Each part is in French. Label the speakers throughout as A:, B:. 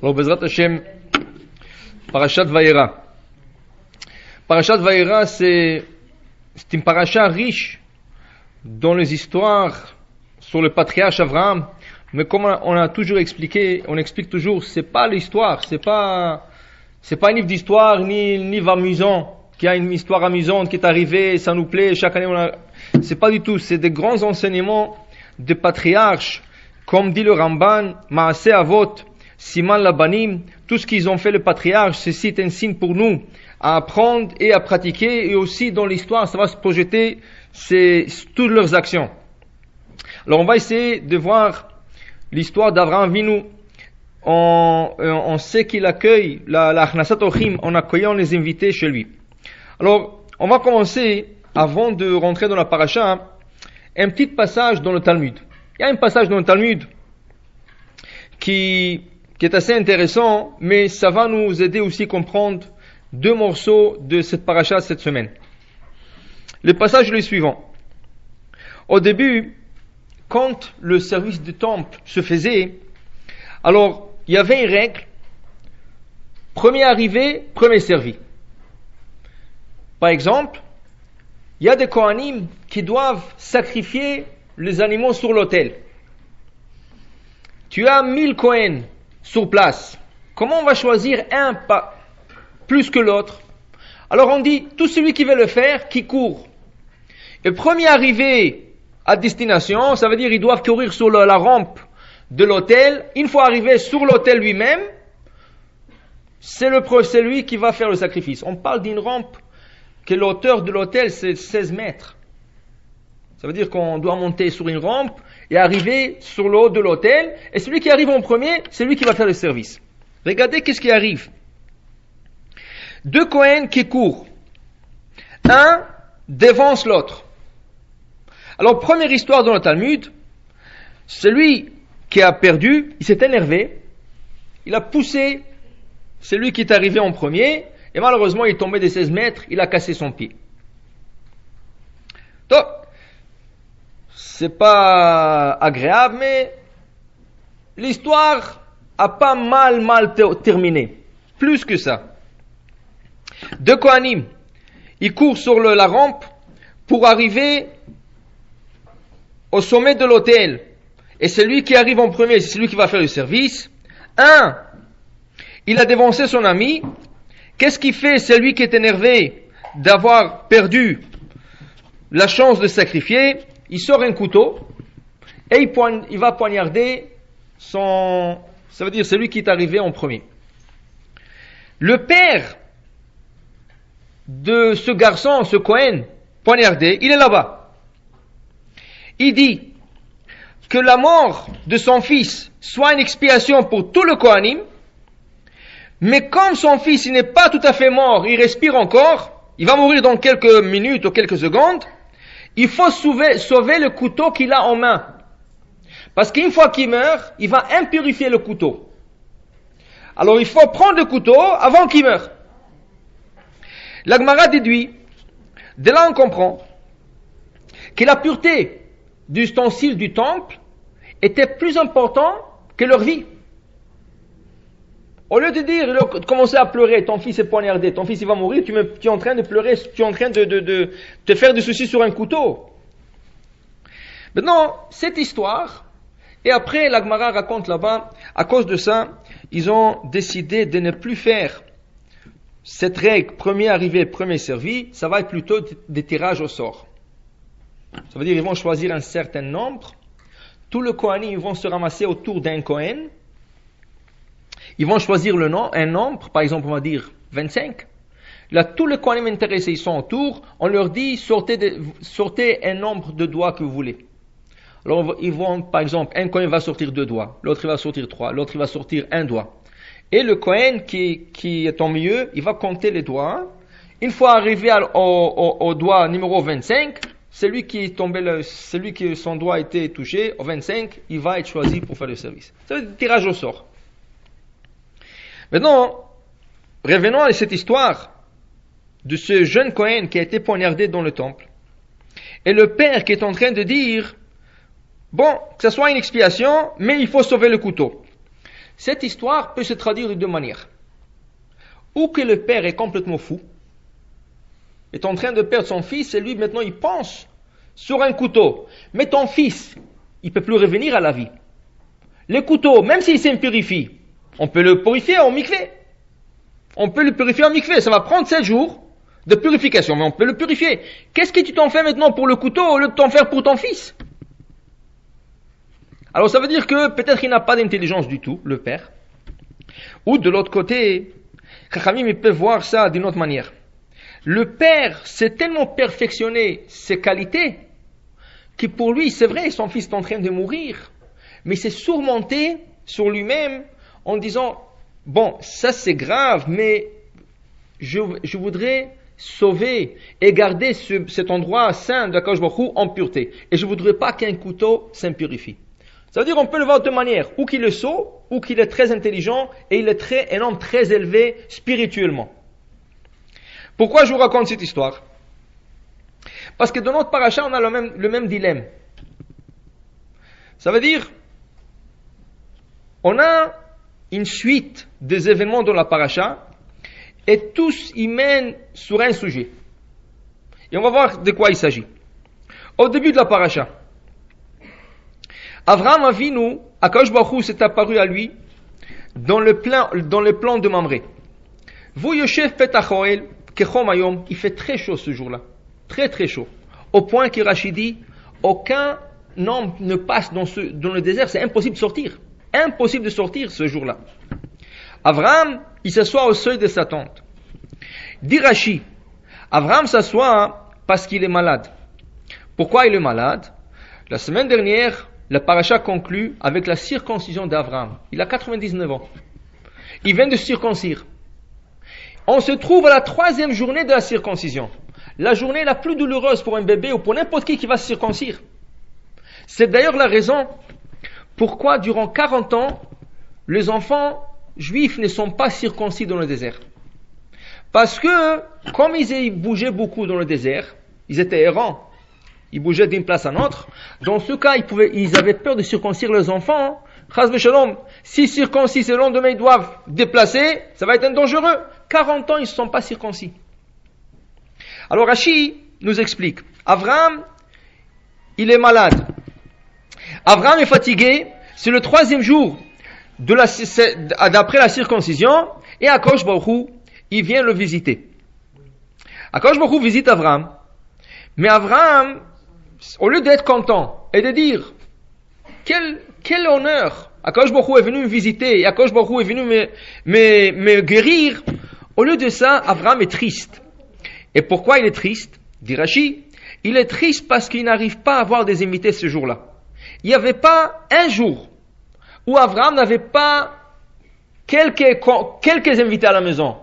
A: Alors, Bezrat Hashem, Parashat Vayera. Parashat Vayera, c'est une paracha riche dans les histoires sur le patriarche Abraham. Mais comme on a toujours expliqué, on explique toujours, c'est pas l'histoire, c'est pas un livre d'histoire, ni un livre amusant, qui a une histoire amusante qui est arrivée, ça nous plaît, chaque année c'est pas du tout, c'est des grands enseignements de patriarches, comme dit le Ramban, Maaseh Avot, Siman Labanim, tout ce qu'ils ont fait le patriarche, c'est un signe pour nous à apprendre et à pratiquer, et aussi dans l'histoire, ça va se projeter, c'est toutes leurs actions. Alors on va essayer de voir l'histoire d'Abraham Avinu. On sait qu'il accueille la Achnasat Orchim en accueillant les invités chez lui. Alors, on va commencer, avant de rentrer dans la paracha, un petit passage dans le Talmud. Il y a un passage dans le Talmud qui est assez intéressant, mais ça va nous aider aussi à comprendre deux morceaux de cette paracha cette semaine. Le passage est le suivant. Au début, quand le service du temple se faisait, alors il y avait une règle, premier arrivé, premier servi. Par exemple, il y a des Kohanim qui doivent sacrifier les animaux sur l'autel. Tu as 1000 Kohen sur place. Comment on va choisir un pas plus que l'autre? Alors on dit, tout celui qui veut le faire, qui court. Et premier arrivé à destination, ça veut dire qu'ils doivent courir sur la rampe de l'autel. Une fois arrivé sur l'autel lui-même, c'est lui qui va faire le sacrifice. On parle d'une rampe que l'auteur de l'autel c'est 16 mètres. Ça veut dire qu'on doit monter sur une rampe et arriver sur le haut de l'autel, et celui qui arrive en premier, c'est lui qui va faire le service. Regardez qu'est-ce qui arrive. Deux Kohen qui courent. Un dévance l'autre. Alors, première histoire dans le Talmud, celui qui a perdu, il s'est énervé, il a poussé celui qui est arrivé en premier, et malheureusement, il est tombé des 16 mètres, il a cassé son pied. Donc, c'est pas agréable, mais l'histoire a pas mal terminé. Plus que ça. Deux Kohanim, ils courent sur la rampe pour arriver au sommet de l'autel. Et celui qui arrive en premier, c'est celui qui va faire le service. Un, il a dévancé son ami. Qu'est-ce qu'il fait, celui qui est énervé d'avoir perdu la chance de sacrifier? Il sort un couteau et il va poignarder ça veut dire celui qui est arrivé en premier. Le père de ce garçon, ce Kohen, poignardé, il est là-bas. Il dit que la mort de son fils soit une expiation pour tout le Kohanim, mais comme son fils il n'est pas tout à fait mort, il respire encore, il va mourir dans quelques minutes ou quelques secondes, il faut sauver le couteau qu'il a en main. Parce qu'une fois qu'il meurt, il va impurifier le couteau. Alors il faut prendre le couteau avant qu'il meure. La Gemara déduit, de là on comprend, que la pureté du ustensile du temple était plus important que leur vie. Au lieu de commencer à pleurer, ton fils est poignardé, ton fils il va mourir, tu es en train de pleurer, tu es en train de te faire des soucis sur un couteau. Maintenant, cette histoire, et après la Gemara raconte là-bas, à cause de ça, ils ont décidé de ne plus faire cette règle, premier arrivé, premier servi, ça va être plutôt des tirages au sort. Ça veut dire qu'ils vont choisir un certain nombre, tous les Kohanim vont se ramasser autour d'un Kohen, ils vont choisir un nombre, par exemple on va dire 25. Là tous les Kohanim intéressés ils sont autour, on leur dit sortez un nombre de doigts que vous voulez. Alors ils vont, par exemple, un Kohen va sortir 2 doigts, l'autre il va sortir 3, l'autre il va sortir 1 doigt. Et le Kohen qui est au milieu, il va compter les doigts. Une fois arrivé au doigt numéro 25, celui qui son doigt a été touché, au 25, il va être choisi pour faire le service. Ça veut dire tirage au sort. Maintenant, revenons à cette histoire de ce jeune Kohen qui a été poignardé dans le temple. Et le père qui est en train de dire, bon, que ce soit une expiation, mais il faut sauver le couteau. Cette histoire peut se traduire de deux manières. Ou que le père est complètement fou, est en train de perdre son fils, et lui maintenant il pense sur un couteau. Mais ton fils, il ne peut plus revenir à la vie. Le couteau, même s'il s'impurifie, on peut le purifier en mikvé. On peut le purifier en mikvé. Ça va prendre 7 jours de purification, mais on peut le purifier. Qu'est-ce que tu t'en fais maintenant pour le couteau au lieu de t'en faire pour ton fils? Alors ça veut dire que peut-être il n'a pas d'intelligence du tout, le père. Ou de l'autre côté, Chachamim peut voir ça d'une autre manière. Le père s'est tellement perfectionné ses qualités que pour lui, c'est vrai, son fils est en train de mourir, mais il s'est surmonté sur lui-même en disant, bon, ça c'est grave, mais je voudrais sauver et garder cet endroit saint de Akadosh Baruch Hu en pureté. Et je ne voudrais pas qu'un couteau s'impurifie. Ça veut dire qu'on peut le voir de deux manières, ou qu'il est sot, ou qu'il est très intelligent, et il est un homme très élevé spirituellement. Pourquoi je vous raconte cette histoire? Parce que dans notre paracha, on a le même dilemme. Ça veut dire, on a une suite des événements dans la paracha, et tous y mènent sur un sujet. Et on va voir de quoi il s'agit. Au début de la paracha, Avraham Avinu, Akadosh Baruch Hu s'est apparu à lui dans le plan de Mamré. Vous Yoshev Petachoel, Kechom Hayom, il fait très chaud ce jour-là. Très très chaud. Au point que Rashi dit, aucun homme ne passe dans le désert, c'est impossible de sortir. Impossible de sortir ce jour-là. Avraham, il s'assoit au seuil de sa tente. Dit Rashi, Avraham s'assoit parce qu'il est malade. Pourquoi il est malade? La semaine dernière, la paracha conclut avec la circoncision d'Avraham. Il a 99 ans. Il vient de circoncire. On se trouve à la 3e journée de la circoncision. La journée la plus douloureuse pour un bébé ou pour n'importe qui va se circoncire. C'est d'ailleurs la raison pourquoi durant 40 ans, les enfants juifs ne sont pas circoncis dans le désert. Parce que, comme ils bougeaient beaucoup dans le désert, ils étaient errants, ils bougeaient d'une place à l'autre, dans ce cas, ils avaient peur de circoncire leurs enfants. Chas v'shalom, si circoncis le lendemain ils doivent déplacer, ça va être dangereux. 40 ans, ils ne sont pas circoncis. Alors Rashi nous explique, Avraham, il est malade. Avraham est fatigué, c'est le 3e jour d'après la circoncision, et Akadosh Baruch Hu, il vient le visiter. Akadosh Baruch Hu visite Avraham, mais Avraham, au lieu d'être content et de dire, quel honneur, Akadosh Baruch Hu est venu me visiter, et Akadosh Baruch Hu est venu me guérir, au lieu de ça, Avraham est triste. Et pourquoi il est triste? Dit Rashi, il est triste parce qu'il n'arrive pas à avoir des invités ce jour-là. Il n'y avait pas un jour où Avraham n'avait pas quelques invités à la maison.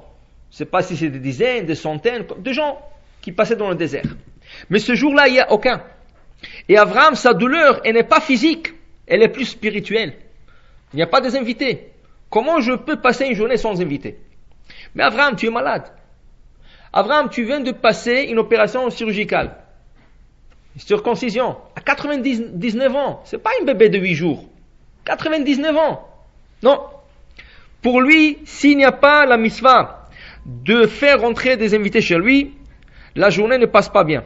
A: Je ne sais pas si c'est des dizaines, des centaines de gens qui passaient dans le désert. Mais ce jour-là, il n'y a aucun. Et Avraham, sa douleur, elle n'est pas physique, elle est plus spirituelle. Il n'y a pas des invités. Comment je peux passer une journée sans invités? Mais Avraham, tu es malade. Avraham, tu viens de passer une opération chirurgicale. Circoncision. À 99 ans. C'est pas un bébé de 8 jours. 99 ans. Non. Pour lui, s'il n'y a pas la mitzvah de faire rentrer des invités chez lui, la journée ne passe pas bien.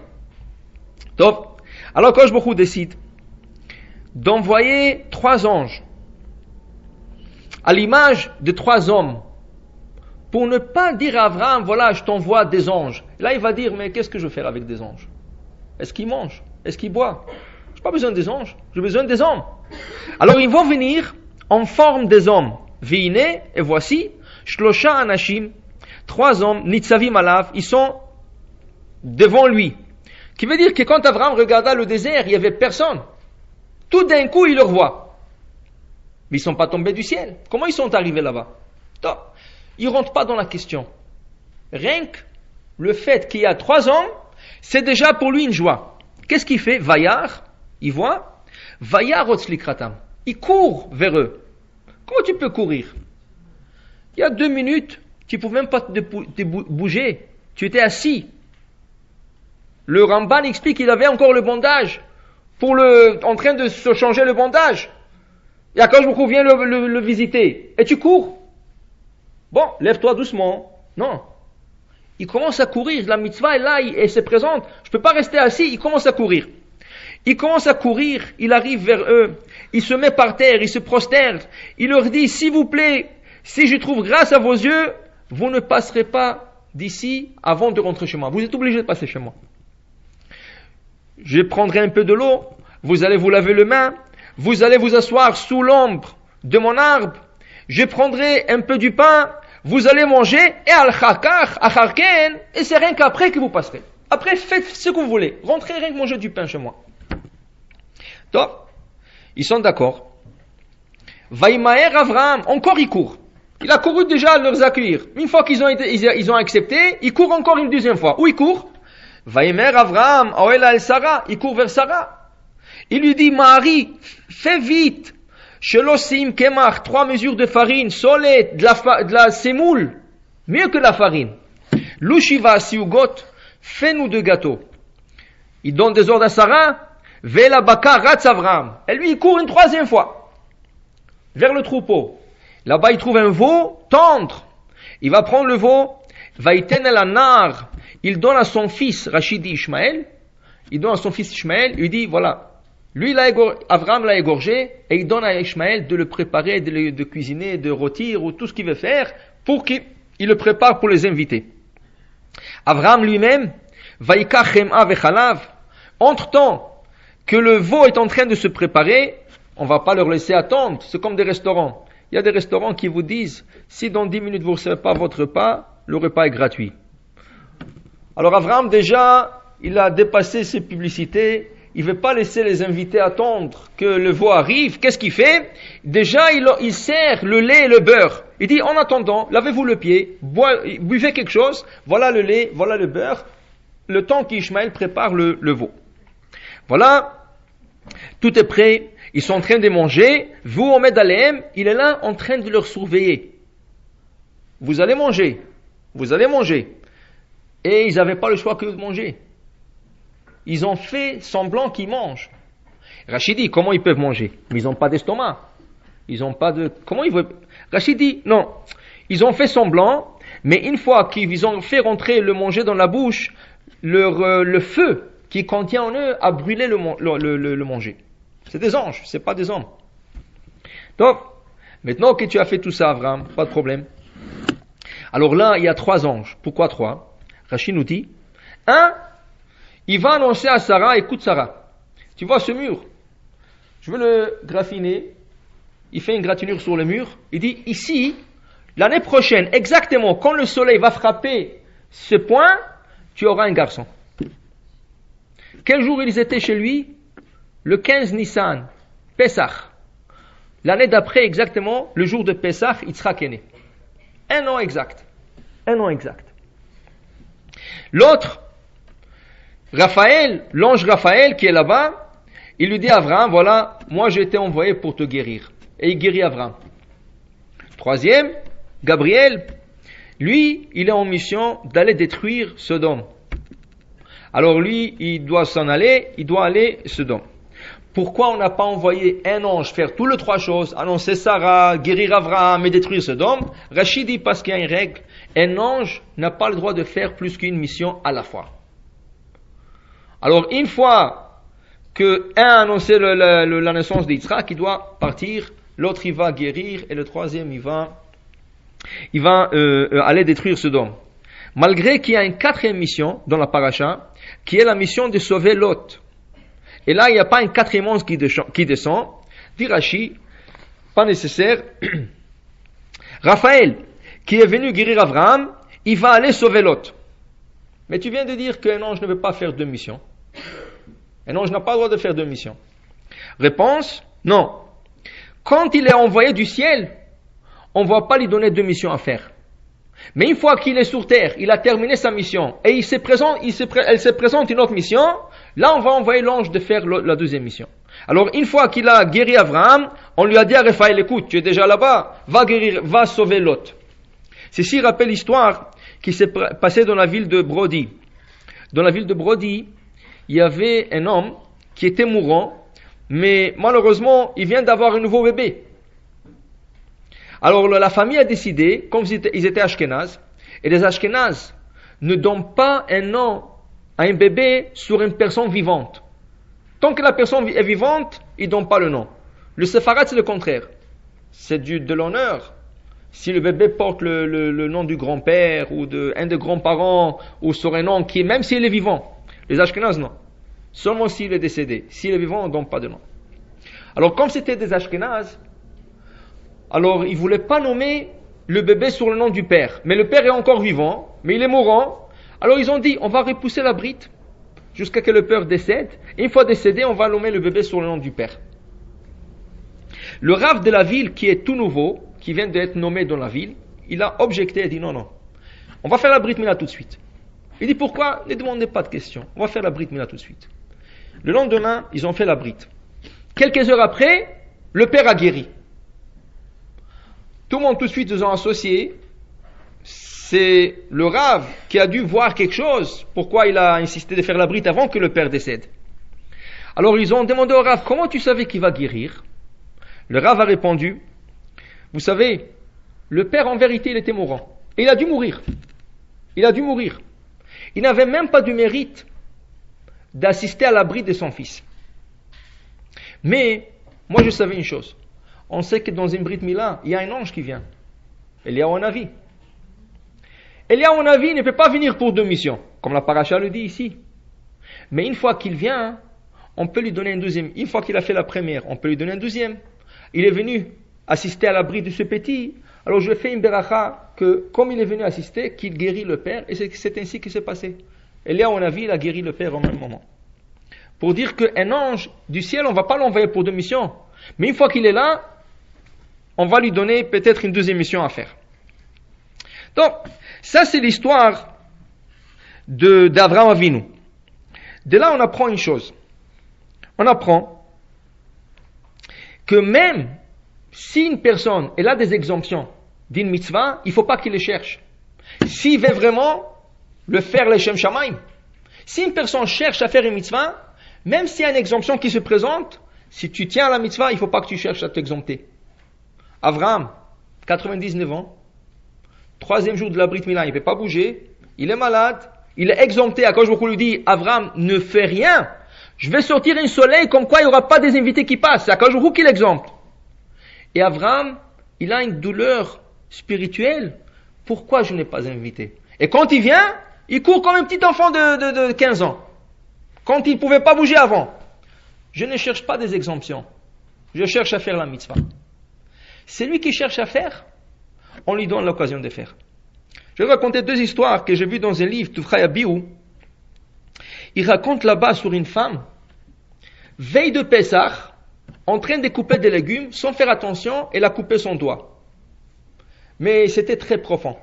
A: Donc, alors Akadosh Baruch Hu décide d'envoyer 3 anges à l'image de 3 hommes pour ne pas dire à Avraham, voilà, je t'envoie des anges. Là, il va dire, mais qu'est-ce que je vais faire avec des anges? Est-ce qu'ils mangent? Est-ce qu'ils boivent? Je n'ai pas besoin des anges, j'ai besoin des hommes. Alors, ils vont venir en forme des hommes. Vine, et voici, Shlosha Anashim, 3 hommes, Nitzavim Alav, ils sont devant lui. Qui veut dire que quand Avraham regarda le désert, il n'y avait personne. Tout d'un coup, il le voit. Mais ils ne sont pas tombés du ciel. Comment ils sont arrivés là-bas? Donc, ils ne rentrent pas dans la question. Rien que le fait qu'il y a 3 hommes, c'est déjà pour lui une joie. Qu'est-ce qu'il fait? Vayar, il voit. Vayar otzlikratam. Il court vers eux. Comment tu peux courir? Il y a 2 minutes, tu ne pouvais même pas te bouger. Tu étais assis. Le Ramban explique qu'il avait encore le bandage en train de se changer le bandage. Et Akadosh Baruch Hu vient le visiter. Et tu cours. Bon, lève-toi doucement. Non. Il commence à courir. La mitzvah est là, elle se présente. Je ne peux pas rester assis. Il commence à courir. Il commence à courir. Il arrive vers eux. Il se met par terre. Il se prosterne. Il leur dit, s'il vous plaît, si je trouve grâce à vos yeux, vous ne passerez pas d'ici avant de rentrer chez moi. Vous êtes obligés de passer chez moi. Je prendrai un peu de l'eau. Vous allez vous laver les mains. Vous allez vous asseoir sous l'ombre de mon arbre. Je prendrai un peu du pain. Vous allez manger. Et et c'est rien qu'après que vous passerez. Après, faites ce que vous voulez. Rentrez rien que manger du pain chez moi. Donc, ils sont d'accord. Vaïmaer Avraham, encore il court. Il a couru déjà à leur accueillir. Une fois ils ont accepté, il court encore une deuxième fois. Où il court? Vaïmer Avraham, Oela el Sarah, il court vers Sarah. Il lui dit, Marie, fais vite. Shelosim kemach, 3 mesures de farine, solet, de la semoule, mieux que la farine. Lushiva siugot, fais-nous 2 gâteaux. Il donne des ordres à Sarah, Vela baka ratz Avraham. Et lui, il court une 3e fois, vers le troupeau. Là-bas, il trouve un veau tendre. Il va prendre le veau, vaïten el anar. Il donne à son fils, Rachidi Ishmaël, il donne à son fils Ishmaël, il dit, voilà, lui, Avraham l'a égorgé, et il donne à Ishmaël de le préparer, de cuisiner, de rôtir, ou tout ce qu'il veut faire, pour qu'il le prépare pour les invités. Avraham lui-même, vaïka chem'a vechalav, entre-temps que le veau est en train de se préparer, on ne va pas leur laisser attendre, c'est comme des restaurants. Il y a des restaurants qui vous disent, si dans 10 minutes vous ne recevez pas votre repas, le repas est gratuit. Alors Avraham déjà, il a dépassé ses publicités, il ne veut pas laisser les invités attendre que le veau arrive. Qu'est-ce qu'il fait? Déjà, il sert le lait et le beurre. Il dit, en attendant, lavez-vous le pied, buvez quelque chose, voilà le lait, voilà le beurre, le temps qu'Ishmaël prépare le veau. Voilà, tout est prêt. Ils sont en train de manger. Vous, Omed Aleem, il est là en train de leur surveiller. Vous allez manger. Vous allez manger. Et ils n'avaient pas le choix que de manger. Ils ont fait semblant qu'ils mangent. Rachid dit, comment ils peuvent manger? Mais ils n'ont pas d'estomac. Ils n'ont pas de... Comment ils veulent... Rachid dit, non. Ils ont fait semblant, mais une fois qu'ils ont fait rentrer le manger dans la bouche, le feu qui contient en eux a brûlé le manger. C'est des anges, c'est pas des hommes. Donc, maintenant que tu as fait tout ça, Avraham, pas de problème. Alors là, il y a 3 anges. Pourquoi 3? Rachid nous dit, il va annoncer à Sarah, écoute Sarah, tu vois ce mur, je veux le graffiner. Il fait une gratinure sur le mur. Il dit, ici, l'année prochaine, exactement, quand le soleil va frapper ce point, tu auras un garçon. Quel jour ils étaient chez lui? Le 15 Nissan, Pessah. L'année d'après, exactement, le jour de Pessah, Yitzhak est né. 1 an exact. 1 an exact. L'autre, Raphaël, l'ange Raphaël qui est là-bas, il lui dit à Avraham, voilà, moi j'ai été envoyé pour te guérir. Et il guérit Avraham. 3e, Gabriel, lui, il est en mission d'aller détruire Sodome. Alors lui, il doit s'en aller, il doit aller Sodome. Pourquoi on n'a pas envoyé un ange faire toutes les 3 choses, annoncer Sarah, guérir Avraham et détruire Sodome? Rachid dit parce qu'il y a une règle, un ange n'a pas le droit de faire plus qu'une mission à la fois. Alors une fois que un a annoncé la naissance d'Yitzhak, il doit partir, l'autre il va guérir et le 3e il va aller détruire Sodome. Malgré qu'il y a une 4e mission dans la paracha, qui est la mission de sauver Lot. Et là, il n'y a pas un 4e ange qui descend. Dit Rashi, pas nécessaire. Raphaël, qui est venu guérir Avraham, il va aller sauver Lot. Mais tu viens de dire qu'un ange ne veut pas faire 2 missions. Un ange n'a pas le droit de faire 2 missions. Réponse, non. Quand il est envoyé du ciel, on ne va pas lui donner 2 missions à faire. Mais une fois qu'il est sur terre, il a terminé sa mission, et elle se présente une autre mission, là on va envoyer l'ange de faire la 2e mission. Alors une fois qu'il a guéri Avraham, on lui a dit à Raphaël, écoute, tu es déjà là-bas, va sauver Lot. Ceci rappelle l'histoire qui s'est passée dans la ville de Brody. Dans la ville de Brody, il y avait un homme qui était mourant, mais malheureusement, il vient d'avoir un nouveau bébé. Alors la famille a décidé, comme ils étaient Ashkénazes, et les Ashkénazes ne donnent pas un nom à un bébé sur une personne vivante. Tant que la personne est vivante, ils ne donnent pas le nom. Le Sepharad, c'est le contraire. C'est de l'honneur. Si le bébé porte le nom du grand-père ou d'un des grands-parents ou sur un nom qui est, même s'il est vivant. Les Ashkénazes, non. Seulement s'il est décédé. S'il est vivant, on ne donne pas de nom. Alors, comme c'était des Ashkénazes, alors ils ne voulaient pas nommer le bébé sur le nom du père. Mais le père est encore vivant, mais il est mourant. Alors ils ont dit, on va repousser la brite jusqu'à ce que le père décède. Et une fois décédé, on va nommer le bébé sur le nom du père. Le Rav de la ville, qui est tout nouveau, qui vient d'être nommé dans la ville, il a objecté et dit non, on va faire la Brit Mila tout de suite. Il dit pourquoi? Ne demandez pas de questions, on va faire la Brit Mila tout de suite. Le lendemain, ils ont fait la Brit. Quelques heures après, le père a guéri. Tout le monde tout de suite ils ont associé, c'est le Rav qui a dû voir quelque chose, pourquoi il a insisté de faire la Brit avant que le père décède. Alors ils ont demandé au Rav, comment tu savais qu'il va guérir? Le Rav a répondu, vous savez, le père en vérité il était mourant. Et il a dû mourir. Il n'avait même pas du mérite d'assister à la Brit de son fils. Mais, moi je savais une chose. On sait que dans une Brit Mila, il y a un ange qui vient. Eliyahu Hanavi. Eliyahu Hanavi ne peut pas venir pour deux missions, comme la paracha le dit ici. Mais une fois qu'il vient, on peut lui donner un deuxième. Une fois qu'il a fait la première, on peut lui donner un deuxième. Il est venu assister à la Brit de ce petit, alors je fais une beracha que, comme il est venu assister, qu'il guérit le père, et c'est ainsi qu'il s'est passé. Eliyahu Hanavi, il a guéri le père au même moment. Pour dire qu'un ange du ciel, on ne va pas l'envoyer pour deux missions. Mais une fois qu'il est là, on va lui donner peut-être une deuxième mission à faire. Donc, ça c'est l'histoire d'Avraham Avinu. De là, on apprend une chose. On apprend que même si une personne elle a des exemptions d'une mitzvah, il ne faut pas qu'il les cherche. S'il veut vraiment le faire l'Eshem Shamaim, si une personne cherche à faire une mitzvah, même s'il y a une exemption qui se présente, si tu tiens à la mitzvah, il ne faut pas que tu cherches à t'exempter. Avraham, 99 ans, troisième jour de la Brit Mila, il ne peut pas bouger, il est malade, il est exempté. À quoi je lui dis, Avraham, ne fais rien, je vais sortir un soleil comme quoi il n'y aura pas des invités qui passent. C'est à Kajourou qui l'exempte. Et Avraham, il a une douleur spirituelle. Pourquoi je n'ai pas invité? Et quand il vient, il court comme un petit enfant de 15 ans. Quand il ne pouvait pas bouger avant. Je ne cherche pas des exemptions. Je cherche à faire la mitzvah. Celui qui cherche à faire, on lui donne l'occasion de faire. Je vais raconter deux histoires que j'ai vues dans un livre, Tufchaya Biou. Il raconte là-bas sur une femme, veille de Pessah, en train de couper des légumes, sans faire attention, elle a coupé son doigt. Mais c'était très profond.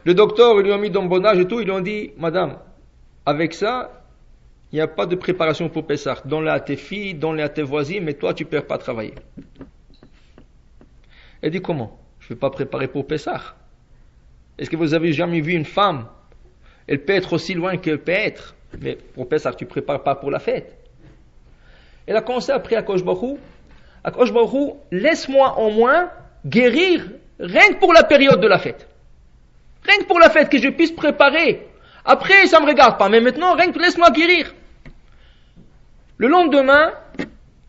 A: Le docteur lui a mis dans le bondage et tout, ils lui ont dit, madame, avec ça, il n'y a pas de préparation pour Pessah. Donne-le à tes filles, donne-le à tes voisines, mais toi, tu ne peux pas travailler. Elle dit, comment? Je ne vais pas préparer pour Pessah. Est-ce que vous avez jamais vu une femme? Elle peut être aussi loin qu'elle peut être. Mais pour Pessah, tu ne prépares pas pour la fête. Elle a commencé à prier à Akadosh Baruch Hu. Akadosh Baruch Hu, laisse-moi au moins guérir rien que pour la période de la fête. Rien que pour la fête, que je puisse préparer. Après, ça ne me regarde pas. Mais maintenant, rien que laisse-moi guérir. Le lendemain,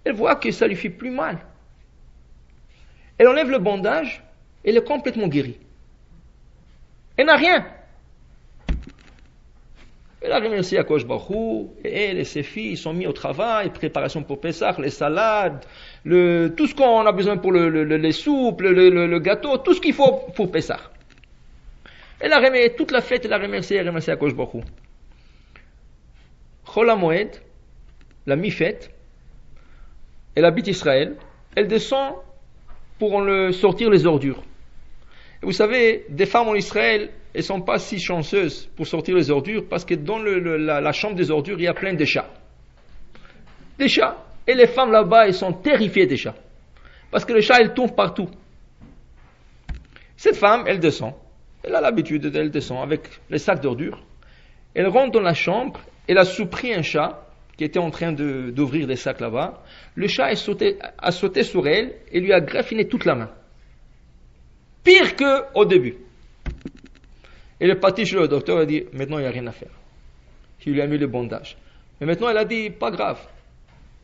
A: elle voit que ça lui fait plus mal. Elle enlève le bandage, elle est complètement guérie. Elle n'a rien. Elle a remercié Akadosh Baruch Hu, et elle et ses filles sont mis au travail, préparation pour Pessah, les salades, tout ce qu'on a besoin pour les soupes, le gâteau, tout ce qu'il faut pour Pessah. Elle a remercié toute la fête, elle a remercié Akadosh Baruch Hu. Chol HaMoed, la mi-fête, elle habite Israël, elle descend pour sortir les ordures. Et vous savez, des femmes en Israël, elles ne sont pas si chanceuses pour sortir les ordures parce que dans la chambre des ordures, il y a plein de chats. Des chats. Et les femmes là-bas, elles sont terrifiées des chats. Parce que les chats, elles tombent partout. Cette femme, elle descend. Elle a l'habitude, elle descend avec les sacs d'ordures. Elle rentre dans la chambre, elle a surpris un chat qui était en train d'ouvrir des sacs là-bas. Le chat a sauté sur elle et lui a graffiné toute la main. Pire qu'au début. Et le parti chez le docteur a dit, maintenant il n'y a rien à faire. Il lui a mis le bandage. Mais maintenant elle a dit, pas grave.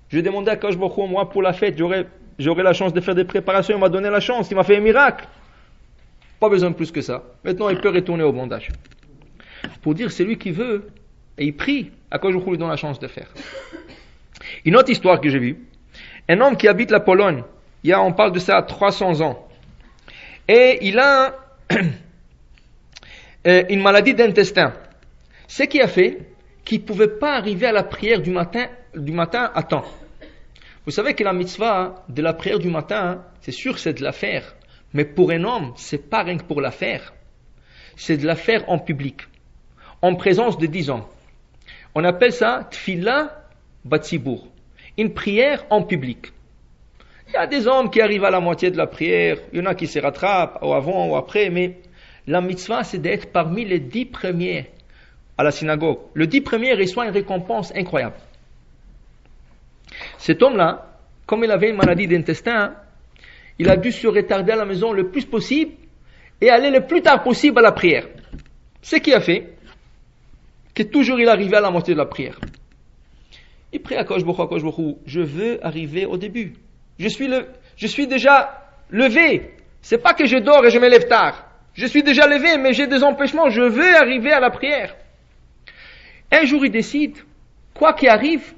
A: Je demandais à Kadosh Baruch Hu, moi pour la fête, j'aurais la chance de faire des préparations, il m'a donné la chance, il m'a fait un miracle. Pas besoin de plus que ça. Maintenant il peut retourner au bandage. Pour dire, c'est lui qui veut, et il prie, à Kadosh Baruch Hu lui donne la chance de faire. Une autre histoire que j'ai vue, un homme qui habite la Pologne, on parle de ça à 300 ans, et il a une maladie d'intestin. Ce qui a fait qu'il ne pouvait pas arriver à la prière du matin à temps. Vous savez que la mitzvah de la prière du matin, c'est sûr c'est de la faire, mais pour un homme, c'est pas rien que pour la faire. C'est de la faire en public, en présence de 10 hommes. On appelle ça tfila batzibur, une prière en public. Il y a des hommes qui arrivent à la moitié de la prière, il y en a qui se rattrapent, ou avant ou après, mais la mitzvah, c'est d'être parmi les 10 premiers à la synagogue. Le 10 premiers reçoit une récompense incroyable. Cet homme-là, comme il avait une maladie d'intestin, il a dû se retarder à la maison le plus possible et aller le plus tard possible à la prière. Ce qui a fait que toujours il arrivait à la moitié de la prière. Il prie à Kadosh Baruch Hu, je veux arriver au début. Je suis déjà levé. C'est pas que je dors et je me lève tard. Je suis déjà levé, mais j'ai des empêchements. Je veux arriver à la prière. Un jour, il décide, quoi qu'il arrive,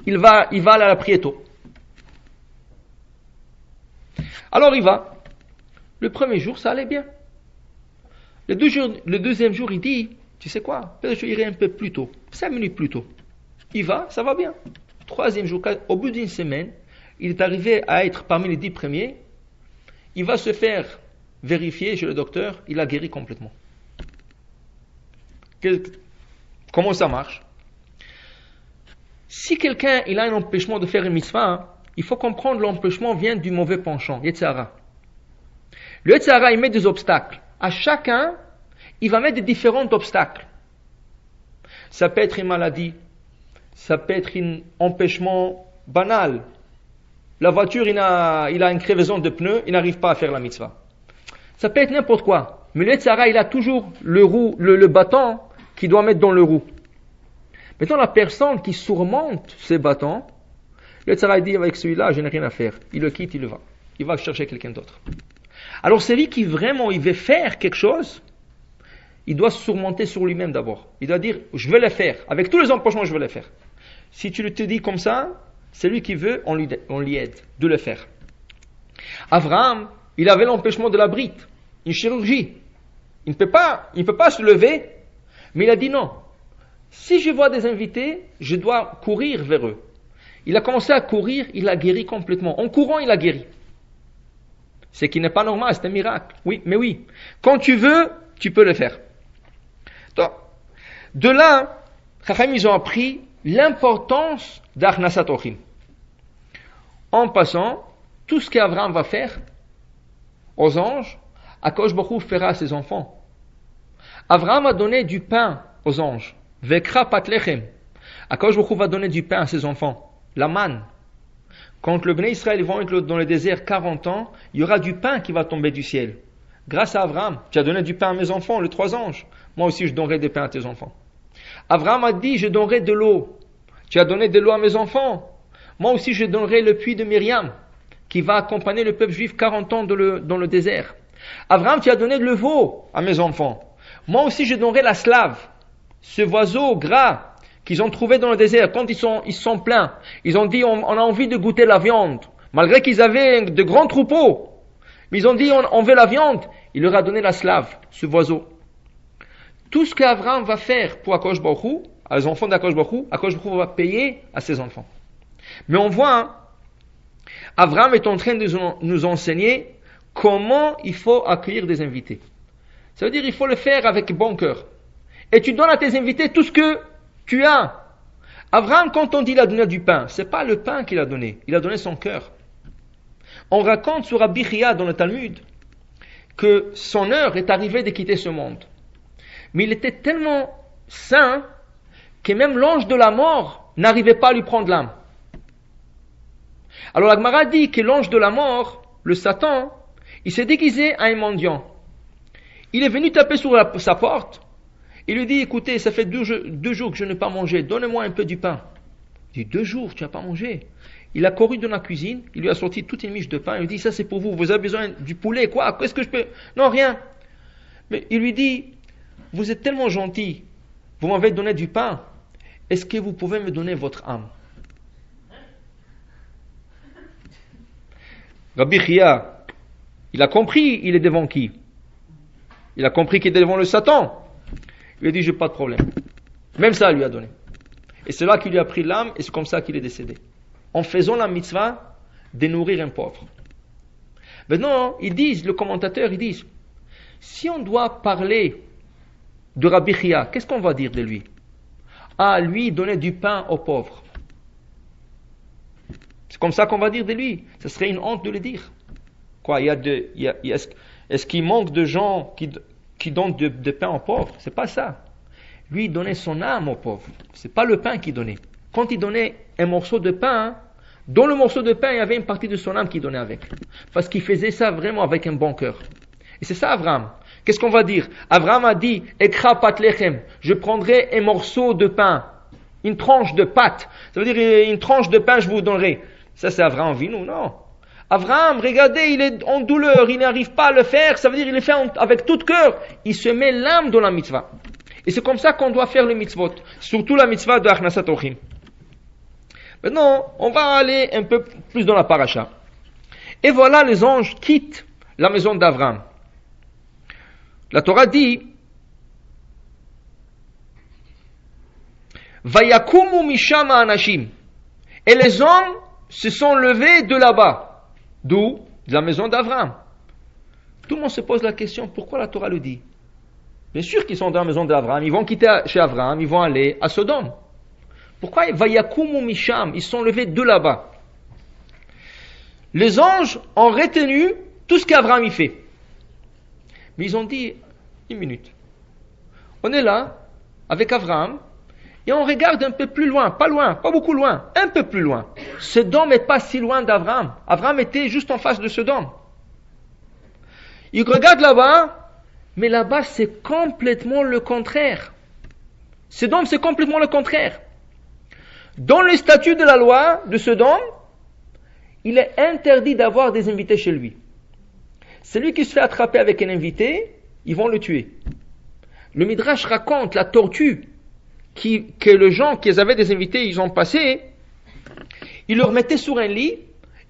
A: il va aller à la prière tôt. Alors il va. Le premier jour, ça allait bien. Le deuxième jour, il dit, tu sais quoi, peut-être je irai un peu plus tôt, 5 minutes plus tôt. Il va, ça va bien. Troisième jour, au bout d'une semaine, il est arrivé à être parmi les 10 premiers. Il va se faire vérifier chez le docteur, il a guéri complètement. Comment ça marche? Si quelqu'un il a un empêchement de faire une mitzvah, il faut comprendre l'empêchement vient du mauvais penchant, Yetzer Hara. Le Yetzer Hara, il met des obstacles. À chacun, il va mettre des différents obstacles. Ça peut être une maladie, ça peut être un empêchement banal. La voiture, il a une crevaison de pneus, il n'arrive pas à faire la mitzvah. Ça peut être n'importe quoi. Mais le Yetzer Hara, il a toujours le bâton qu'il doit mettre dans le roue. Maintenant, la personne qui surmonte ces bâtons, le Yetzer Hara dit, avec celui-là, je n'ai rien à faire. Il le quitte, il le va. Il va chercher quelqu'un d'autre. Alors, celui qui vraiment, il veut faire quelque chose, il doit se surmonter sur lui-même d'abord. Il doit dire, je veux le faire. Avec tous les empêchements, je veux le faire. Si tu te dis comme ça, celui qui veut, on lui aide de le faire. Abraham, il avait l'empêchement de la brite, une chirurgie. Il ne peut pas se lever, mais il a dit non. Si je vois des invités, je dois courir vers eux. Il a commencé à courir, il a guéri complètement. En courant, il a guéri. Ce qui n'est pas normal, c'est un miracle. Oui, mais oui. Quand tu veux, tu peux le faire. Donc, de là, Chachamim, ils ont appris l'importance d'Achnasat Orchim. En passant, tout ce qu'Abraham va faire aux anges, Akadosh Baruch Hu fera à ses enfants. Abraham a donné du pain aux anges. Vekra pat lechem. Akadosh Baruch Hu va donner du pain à ses enfants. La manne. Quand le Bnei Israël vont être dans le désert 40 ans, il y aura du pain qui va tomber du ciel. Grâce à Abraham, tu as donné du pain à mes enfants, les 3 anges. Moi aussi, je donnerai des pains à tes enfants. Abraham a dit, je donnerai de l'eau. Tu as donné de l'eau à mes enfants. Moi aussi, je donnerai le puits de Myriam, qui va accompagner le peuple juif 40 ans dans le désert. Abraham, tu as donné le veau à mes enfants. Moi aussi, je donnerai la slave, ce oiseau gras qu'ils ont trouvé dans le désert. Quand ils sont pleins, ils ont dit, on a envie de goûter la viande. Malgré qu'ils avaient de grands troupeaux. Mais ils ont dit, on veut la viande. Il leur a donné la slave, ce oiseau. Tout ce qu'Abraham va faire pour Akadosh Baruch Hu, à les enfants d'Akadosh Baruch Hu, Akadosh Baruch Hu va payer à ses enfants. Mais on voit, Abraham est en train de nous enseigner comment il faut accueillir des invités. Ça veut dire qu'il faut le faire avec bon cœur. Et tu donnes à tes invités tout ce que tu as. Abraham, quand on dit qu'il a donné du pain, c'est pas le pain qu'il a donné, il a donné son cœur. On raconte sur Rabbi Chia dans le Talmud que son heure est arrivée de quitter ce monde. Mais il était tellement saint que même l'ange de la mort n'arrivait pas à lui prendre l'âme. Alors la Gemara dit que l'ange de la mort, le Satan, il s'est déguisé à un mendiant. Il est venu taper sur sa porte. Il lui dit, écoutez, ça fait 2 jours que je n'ai pas mangé, donnez-moi un peu du pain. Il dit, 2 jours, tu n'as pas mangé. Il a couru dans la cuisine, il lui a sorti toute une miche de pain, il lui dit, ça c'est pour vous, vous avez besoin du poulet, quoi, qu'est-ce que je peux... Non, rien. Mais il lui dit, vous êtes tellement gentil, vous m'avez donné du pain, est-ce que vous pouvez me donner votre âme? Rabbi Chia, il a compris, il est devant qui? Il a compris qu'il est devant le Satan. Il lui a dit, j'ai pas de problème. Même ça, il lui a donné. Et c'est là qu'il lui a pris l'âme, et c'est comme ça qu'il est décédé. En faisant la mitzvah de nourrir un pauvre. Maintenant, ils disent, le commentateur, ils disent, si on doit parler de Rabbi Chia, qu'est-ce qu'on va dire de lui? Ah, lui, donner du pain aux pauvres. C'est comme ça qu'on va dire de lui. Ce serait une honte de le dire. Quoi, est-ce qu'il manque de gens qui donnent de pain aux pauvres? C'est pas ça. Lui, il donnait son âme aux pauvres. C'est pas le pain qu'il donnait. Quand il donnait un morceau de pain, dans le morceau de pain, il y avait une partie de son âme qu'il donnait avec. Parce qu'il faisait ça vraiment avec un bon cœur. Et c'est ça Abraham. Qu'est-ce qu'on va dire? Abraham a dit, Ekra pat lechem, je prendrai un morceau de pain, une tranche de pâte. Ça veut dire une tranche de pain, je vous donnerai. Ça c'est Abraham Avinu, non. Abraham, regardez, il est en douleur, il n'arrive pas à le faire, ça veut dire il le fait avec tout cœur. Il se met l'âme dans la mitzvah. Et c'est comme ça qu'on doit faire le mitzvot, surtout la mitzvah de Achnasat Orchim. Maintenant, on va aller un peu plus dans la paracha. Et voilà, les anges quittent la maison d'Abraham. La Torah dit, Vayakumu misham anashim. Et les hommes se sont levés de là-bas. D'où? De la maison d'Abraham. Tout le monde se pose la question, pourquoi la Torah le dit? Bien sûr qu'ils sont dans la maison d'Abraham, ils vont quitter chez Abraham, ils vont aller à Sodome. Pourquoi Vayakumu misham? Ils sont levés de là-bas. Les anges ont retenu tout ce qu'Abraham y fait. Mais ils ont dit, une minute. On est là, avec Abraham, et on regarde un peu plus loin, pas beaucoup loin, un peu plus loin. Sodome n'est pas si loin d'Abraham. Abraham était juste en face de Sodome. Il regarde là-bas, mais là-bas c'est complètement le contraire. Sodome c'est complètement le contraire. Dans le statut de la loi de Sodome, il est interdit d'avoir des invités chez lui. Celui qui se fait attraper avec un invité, ils vont le tuer. Le Midrash raconte la tortue que les gens qui avaient des invités, ils ont passé. Ils leur mettaient sur un lit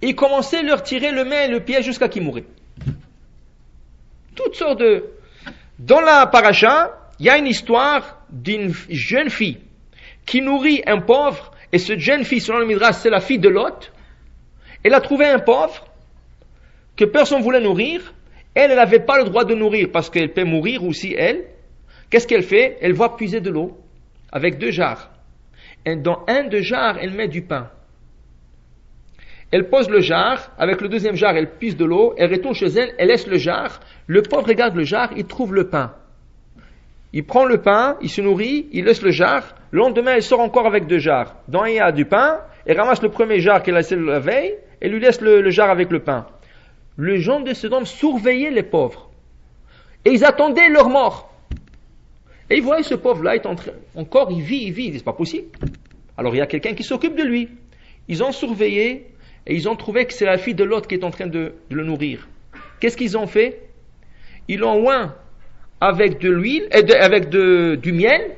A: et ils commençaient à leur tirer le main et le pied jusqu'à qu'ils mouraient. Toutes sortes de... Dans la paracha, il y a une histoire d'une jeune fille qui nourrit un pauvre, et cette jeune fille, selon le Midrash, c'est la fille de Lot. Elle a trouvé un pauvre que personne ne voulait nourrir. Elle n'avait pas le droit de nourrir parce qu'elle peut mourir aussi, elle. Qu'est-ce qu'elle fait? Elle va puiser de l'eau avec 2 jarres. Et dans un des jarres, elle met du pain. Elle pose le jar, avec le deuxième jar, elle puise de l'eau, elle retourne chez elle, elle laisse le jar. Le pauvre regarde le jar, il trouve le pain. Il prend le pain, il se nourrit, il laisse le jar. Le lendemain, elle sort encore avec 2 jars. Dans un, il y a du pain, elle ramasse le premier jar qu'elle a laissé la veille, et lui laisse le jar avec le pain. Les gens de Sodome surveillaient les pauvres. Et ils attendaient leur mort. Et ils voyaient ce pauvre-là, encore il vit, c'est pas possible. Alors il y a quelqu'un qui s'occupe de lui. Ils ont surveillé, et ils ont trouvé que c'est la fille de l'autre qui est en train de le nourrir. Qu'est-ce qu'ils ont fait? Ils l'ont oint avec de l'huile, avec du miel,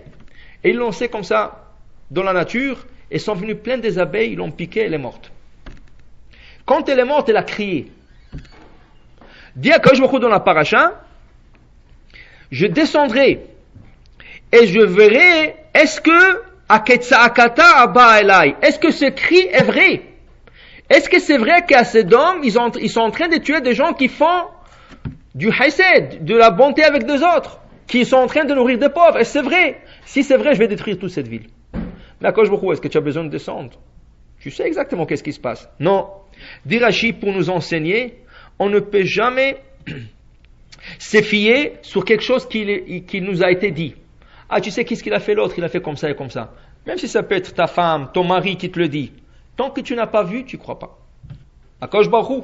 A: et ils l'ont lancé comme ça dans la nature, et sont venus plein des abeilles, ils l'ont piquée, elle est morte. Quand elle est morte, elle a crié. Dit Akadosh Baruch Hu dans la paracha, je descendrai et je verrai, est-ce que est-ce que ce cri est vrai? Est-ce que c'est vrai qu'à Sodome, ils sont en train de tuer des gens qui font du hesed, de la bonté avec des autres, qui sont en train de nourrir des pauvres? Est-ce que c'est vrai? Si c'est vrai, je vais détruire toute cette ville. Mais Akadosh Baruch Hu, est-ce que tu as besoin de descendre? Tu sais exactement qu'est-ce qui se passe. Non. Dit Rashi, pour nous enseigner, on ne peut jamais se fier sur quelque chose qui nous a été dit. Ah, tu sais qu'est-ce qu'il a fait l'autre? Il a fait comme ça et comme ça. Même si ça peut être ta femme, ton mari qui te le dit. Tant que tu n'as pas vu, tu ne crois pas. Akadosh Baruch Hu,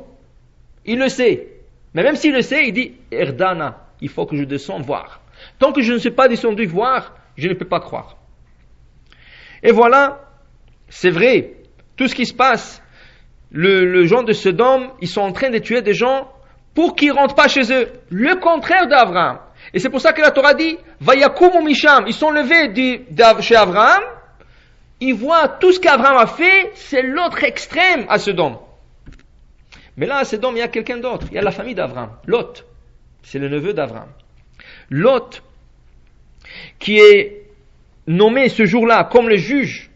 A: il le sait. Mais même s'il le sait, il dit, Erdana, il faut que je descende voir. Tant que je ne suis pas descendu voir, je ne peux pas croire. Et voilà, c'est vrai, tout ce qui se passe, le gens de Sodome, ils sont en train de tuer des gens pour qu'ils ne rentrent pas chez eux. Le contraire d'Abraham. Et c'est pour ça que la Torah dit, Vayakumu Misham, ils sont levés chez Abraham, ils voient tout ce qu'Abraham a fait, c'est l'autre extrême à Sodome. Mais là, à Sodome, il y a quelqu'un d'autre, il y a la famille d'Abraham, Lot, c'est le neveu d'Abraham. Lot, qui est nommé ce jour-là comme le juge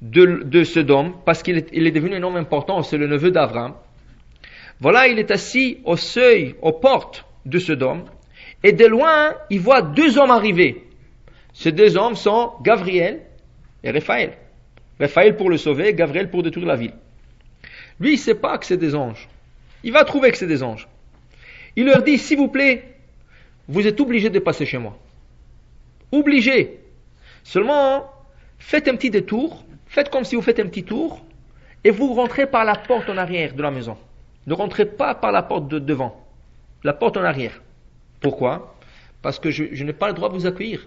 A: de Sodome, parce qu'il est devenu un homme important, c'est le neveu d'Abraham. Voilà, il est assis au seuil, aux portes de Sodome, et de loin, il voit deux hommes arriver. Ces deux hommes sont Gabriel et Raphaël. Raphaël pour le sauver, Gabriel pour détruire la ville. Lui, il ne sait pas que c'est des anges. Il va trouver que c'est des anges. Il leur dit, s'il vous plaît, vous êtes obligés de passer chez moi. Obligés. Seulement, faites un petit détour, faites comme si vous faites un petit tour, et vous rentrez par la porte en arrière de la maison. Ne rentrez pas par la porte de devant, la porte en arrière. Pourquoi? Parce que je n'ai pas le droit de vous accueillir.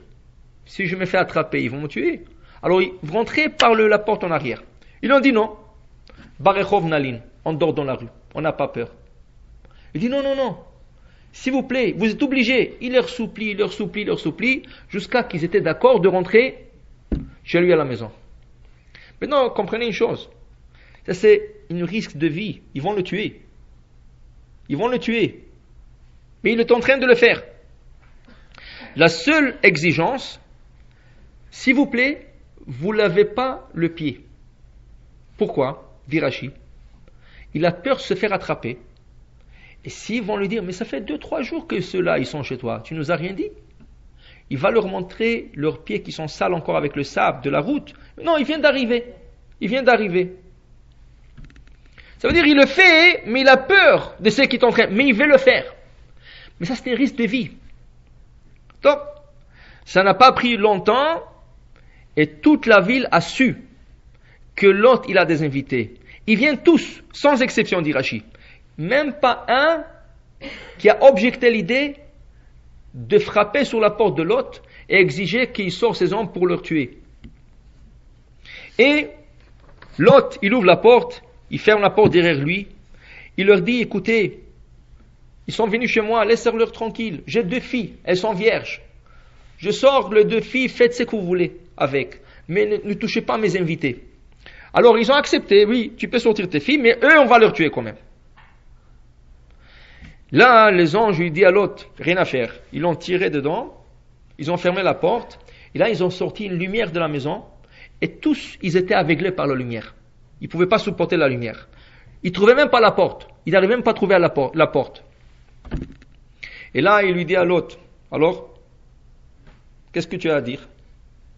A: Si je me fais attraper, ils vont me tuer. Alors, vous rentrez par la porte en arrière. Ils ont dit non. Barechov Nalin, on dort dans la rue, on n'a pas peur. Il dit non, non, non. S'il vous plaît, vous êtes obligés. Il leur supplie, jusqu'à qu'ils étaient d'accord de rentrer chez lui à la maison. Maintenant, comprenez une chose. Ça, c'est un risque de vie. Ils vont le tuer. Mais il est en train de le faire. La seule exigence, s'il vous plaît, vous ne lavez pas le pied. Pourquoi? Dit Rashi. Il a peur de se faire attraper. Et s'ils vont lui dire, mais ça fait 2-3 jours que ceux-là, ils sont chez toi, tu nous as rien dit? Il va leur montrer leurs pieds qui sont sales encore avec le sable de la route. Non, il vient d'arriver. Ça veut dire, il le fait, mais il a peur de ce qui est en train, mais il veut le faire. Mais ça, c'est un risque de vie. Donc, ça n'a pas pris longtemps, et toute la ville a su que l'autre, il a des invités. Ils viennent tous, sans exception, dit Rashi. Même pas un qui a objecté l'idée de frapper sur la porte de l'autre et exiger qu'il sorte ses hommes pour leur tuer. Et l'autre, il ouvre la porte, il ferme la porte derrière lui, il leur dit, écoutez, ils sont venus chez moi, laissez-leur tranquille, j'ai 2 filles, elles sont vierges. Je sors les 2 filles, faites ce que vous voulez avec, mais ne touchez pas mes invités. Alors ils ont accepté, oui, tu peux sortir tes filles, mais eux, on va leur tuer quand même. Là, les anges lui disent à l'autre, rien à faire. Ils l'ont tiré dedans, ils ont fermé la porte, et là, ils ont sorti une lumière de la maison, et tous, ils étaient aveuglés par la lumière. Ils ne pouvaient pas supporter la lumière. Ils ne trouvaient même pas la porte. Ils n'arrivaient même pas à trouver la porte. Et là, il lui dit à l'autre, alors, qu'est-ce que tu as à dire?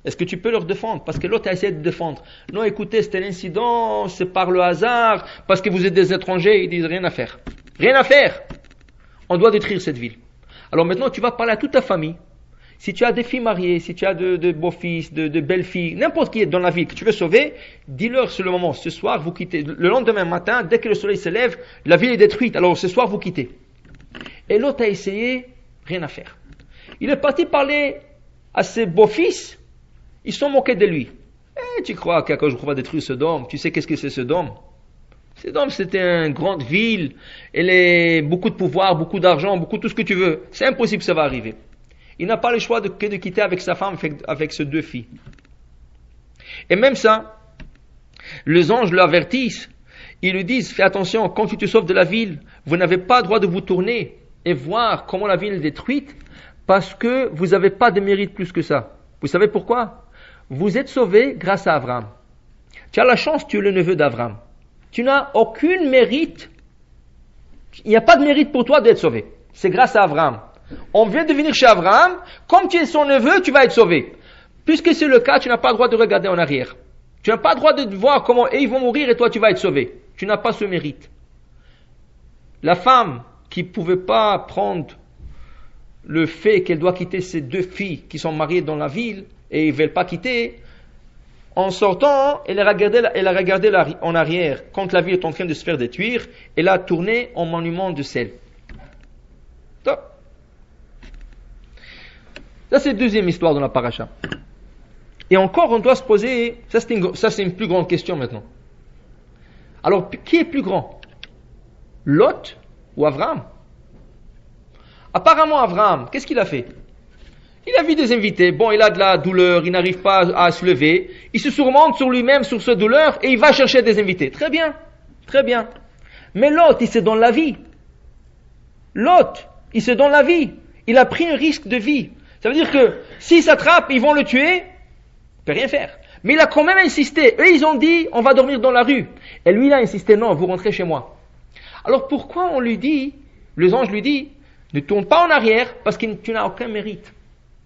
A: Est-ce que tu peux leur défendre? Parce que l'autre a essayé de défendre. Non, écoutez, c'était l'incident, c'est par le hasard, parce que vous êtes des étrangers. Ils disent, rien à faire. Rien à faire. On doit détruire cette ville. Alors maintenant, tu vas parler à toute ta famille. Si tu as des filles mariées, si tu as de beaux-fils, de belles-filles, n'importe qui est dans la ville que tu veux sauver, dis-leur c'est le moment. Ce soir, vous quittez. Le lendemain matin, dès que le soleil se lève, la ville est détruite. Alors ce soir, vous quittez. Et l'autre a essayé, rien à faire. Il est parti parler à ses beaux-fils. Ils sont moqués de lui. Tu crois qu'Akadosh Baruch Hu va détruire Sodome? Tu sais qu'est-ce que c'est Sodome? Sodome, c'était une grande ville. Elle a beaucoup de pouvoir, beaucoup d'argent, beaucoup de tout ce que tu veux. C'est impossible que ça va arriver. Il n'a pas le choix que de quitter avec sa femme, avec ses 2 filles. Et même ça, les anges l'avertissent. Ils lui disent, fais attention, quand tu te sauves de la ville, vous n'avez pas le droit de vous tourner et voir comment la ville est détruite, parce que vous n'avez pas de mérite plus que ça. Vous savez pourquoi? Vous êtes sauvé grâce à Abraham. Tu as la chance, tu es le neveu d'Abraham. Tu n'as aucun mérite. Il n'y a pas de mérite pour toi d'être sauvé. C'est grâce à Abraham. On vient de venir chez Abraham. Comme tu es son neveu, tu vas être sauvé. Puisque c'est le cas, tu n'as pas le droit de regarder en arrière. Tu n'as pas le droit de voir comment ils vont mourir et toi tu vas être sauvé. Tu n'as pas ce mérite. La femme qui ne pouvait pas prendre le fait qu'elle doit quitter ses 2 filles qui sont mariées dans la ville et ils ne veulent pas quitter, En sortant, elle a regardé en arrière quand la ville est en train de se faire détruire. Elle a tourné en monument de sel. Top. Ça, c'est la deuxième histoire dans la paracha. Et encore, on doit se poser, ça c'est une plus grande question maintenant. Alors, qui est plus grand? Lot ou Abraham? Apparemment, Abraham, qu'est-ce qu'il a fait? Il a vu des invités. Bon, il a de la douleur, il n'arrive pas à se lever. Il se surmonte sur lui-même, sur cette douleur, et il va chercher des invités. Très bien, très bien. Mais Lot, il se donne la vie. Lot, il se donne la vie. Il a pris un risque de vie. Ça veut dire que s'ils s'attrapent, ils vont le tuer. Il ne peut rien faire. Mais il a quand même insisté. Eux, ils ont dit, on va dormir dans la rue. Et lui, il a insisté, non, vous rentrez chez moi. Alors pourquoi on lui dit, les anges lui disent, ne tourne pas en arrière, parce que tu n'as aucun mérite.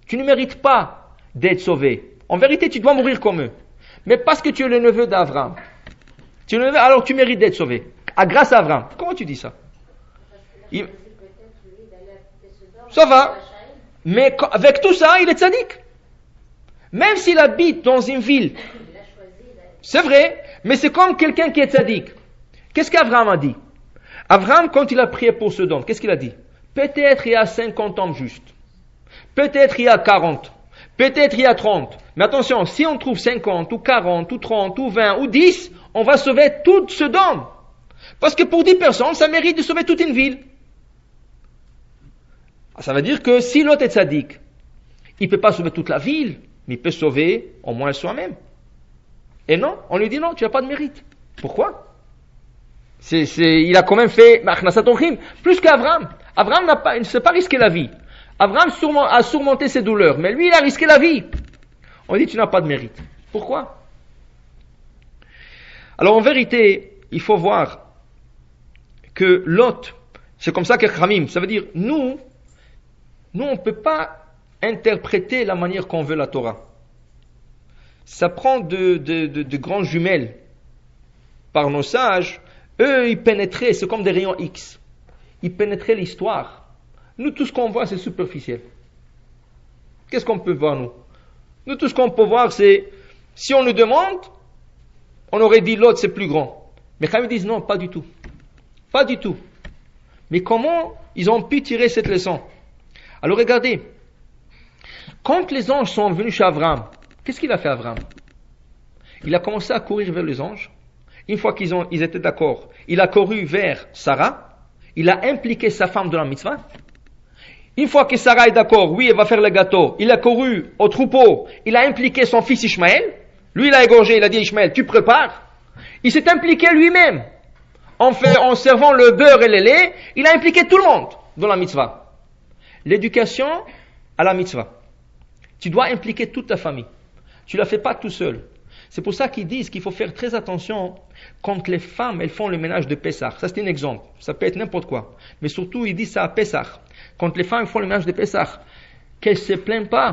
A: Tu ne mérites pas d'être sauvé. En vérité, tu dois mourir comme eux. Mais parce que tu es le neveu d'Abraham, alors tu mérites d'être sauvé. Grâce à Abraham. Comment tu dis ça? Ça va. Mais avec tout ça, il est tzaddik. Même s'il habite dans une ville. C'est vrai, mais c'est comme quelqu'un qui est tzaddik. Qu'est-ce qu'Abraham a dit? Abraham, quand il a prié pour Sodome, qu'est-ce qu'il a dit? Peut-être il y a 50 hommes justes. Peut-être il y a 40. Peut-être il y a 30. Mais attention, si on trouve 50 ou 40 ou 30 ou 20 ou 10, on va sauver toute Sodome. Parce que pour 10 personnes, ça mérite de sauver toute une ville. Ça veut dire que si l'autre est tzaddik, il ne peut pas sauver toute la ville, mais il peut sauver au moins soi-même. Et non, on lui dit non, tu n'as pas de mérite. Pourquoi? Il a quand même fait plus qu'Abraham. Abraham il ne s'est pas risqué la vie. Abraham a surmonté ses douleurs, mais lui, il a risqué la vie. On dit tu n'as pas de mérite. Pourquoi? Alors en vérité, il faut voir que Lot, c'est comme ça que Khamim, ça veut dire nous on ne peut pas interpréter la manière qu'on veut la Torah. Ça prend de grandes jumelles. Par nos sages, eux, ils pénétraient, c'est comme des rayons X. Ils pénétraient l'histoire. Nous, tout ce qu'on voit, c'est superficiel. Qu'est-ce qu'on peut voir, nous? Nous, tout ce qu'on peut voir, c'est, si on nous demande, on aurait dit l'autre, c'est plus grand. Mais quand ils disent non, pas du tout. Pas du tout. Mais comment ils ont pu tirer cette leçon? Alors regardez, quand les anges sont venus chez Abraham, qu'est-ce qu'il a fait Abraham? Il a commencé à courir vers les anges. Une fois qu'ils étaient d'accord, il a couru vers Sarah. Il a impliqué sa femme dans la mitzvah. Une fois que Sarah est d'accord, oui, elle va faire le gâteau. Il a couru au troupeau. Il a impliqué son fils Ishmaël. Lui, il a égorgé. Il a dit Ishmaël, tu prépares. Il s'est impliqué lui-même. En servant le beurre et le lait, il a impliqué tout le monde dans la mitzvah. L'éducation à la mitzvah. Tu dois impliquer toute ta famille. Tu ne la fais pas tout seul. C'est pour ça qu'ils disent qu'il faut faire très attention quand les femmes, elles font le ménage de Pessah. Ça, c'est un exemple. Ça peut être n'importe quoi. Mais surtout, ils disent ça à Pessah. Quand les femmes font le ménage de Pessah, qu'elles ne se plaignent pas.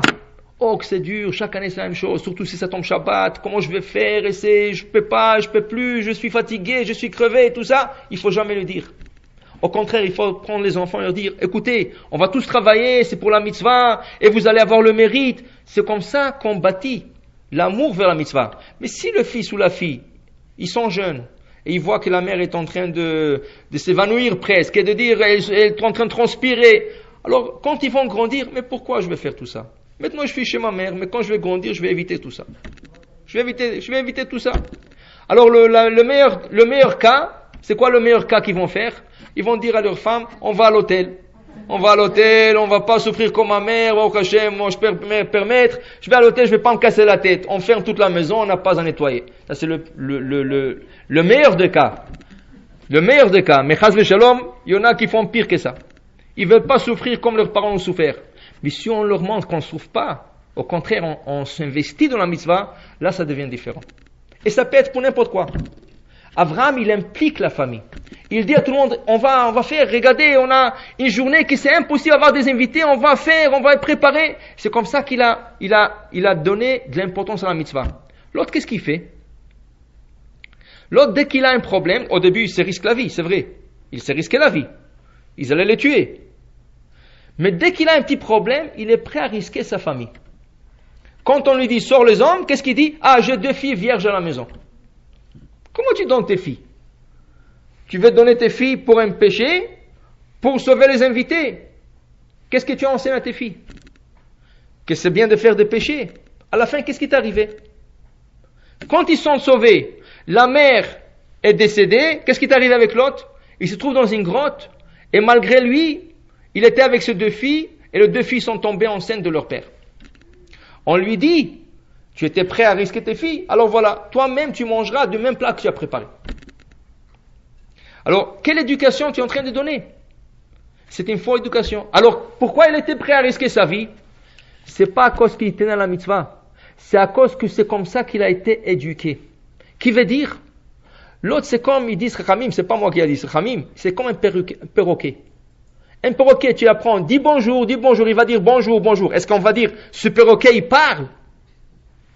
A: Oh, que c'est dur, chaque année c'est la même chose, surtout si ça tombe Shabbat, comment je vais faire, je peux pas, je peux plus, je suis fatigué, je suis crevé, tout ça. Il faut jamais le dire. Au contraire, il faut prendre les enfants et leur dire, écoutez, on va tous travailler, c'est pour la mitzvah, et vous allez avoir le mérite. C'est comme ça qu'on bâtit l'amour vers la mitzvah. Mais si le fils ou la fille, ils sont jeunes, et ils voient que la mère est en train de s'évanouir presque, et de dire, elle est en train de transpirer, alors quand ils vont grandir, mais pourquoi je vais faire tout ça? Maintenant je suis chez ma mère, mais quand je vais grandir, je vais éviter tout ça. Je vais éviter tout ça. Alors le meilleur cas, c'est quoi le meilleur cas qu'ils vont faire? Ils vont dire à leur femme, on va à l'hôtel. On va à l'hôtel, on va pas souffrir comme ma mère, au cachet, moi je peux me permettre, je vais à l'hôtel, je vais pas me casser la tête. On ferme toute la maison, on n'a pas à nettoyer. Ça c'est le meilleur des cas. Le meilleur des cas. Mais chas v'shalom, il y en a qui font pire que ça. Ils veulent pas souffrir comme leurs parents ont souffert. Mais si on leur montre qu'on ne souffre pas, au contraire, on s'investit dans la mitzvah, là ça devient différent. Et ça peut être pour n'importe quoi. Abraham, il implique la famille. Il dit à tout le monde, on va faire, regardez, on a une journée qui c'est impossible d'avoir des invités, on va faire, on va être préparé. C'est comme ça qu'il a donné de l'importance à la mitzvah. L'autre, qu'est-ce qu'il fait? L'autre, dès qu'il a un problème, au début, il se risque la vie, c'est vrai. Il s'est risqué la vie. Ils allaient le tuer. Mais dès qu'il a un petit problème, il est prêt à risquer sa famille. Quand on lui dit sors les hommes, qu'est-ce qu'il dit? Ah, j'ai 2 filles vierges à la maison. Comment tu donnes tes filles? Tu veux donner tes filles pour un péché, pour sauver les invités. Qu'est-ce que tu enseignes à tes filles? Que c'est bien de faire des péchés. À la fin, qu'est-ce qui t'est arrivé? Quand ils sont sauvés, la mère est décédée, qu'est-ce qui est arrivé avec l'autre? Il se trouve dans une grotte, et malgré lui, il était avec ses 2 filles, et les 2 filles sont tombées enceintes de leur père. On lui dit, tu étais prêt à risquer tes filles, alors voilà, toi-même tu mangeras du même plat que tu as préparé. Alors, quelle éducation tu es en train de donner? C'est une fausse éducation. Alors, pourquoi il était prêt à risquer sa vie? C'est pas à cause qu'il tenait la mitzvah, c'est à cause que c'est comme ça qu'il a été éduqué. Qui veut dire, l'autre c'est comme, ils disent Khamim, c'est pas moi qui ai dit Khamim, c'est comme un perroquet. Un perroquet, tu apprends, dis bonjour, il va dire bonjour, bonjour. Est-ce qu'on va dire, ce perroquet il parle?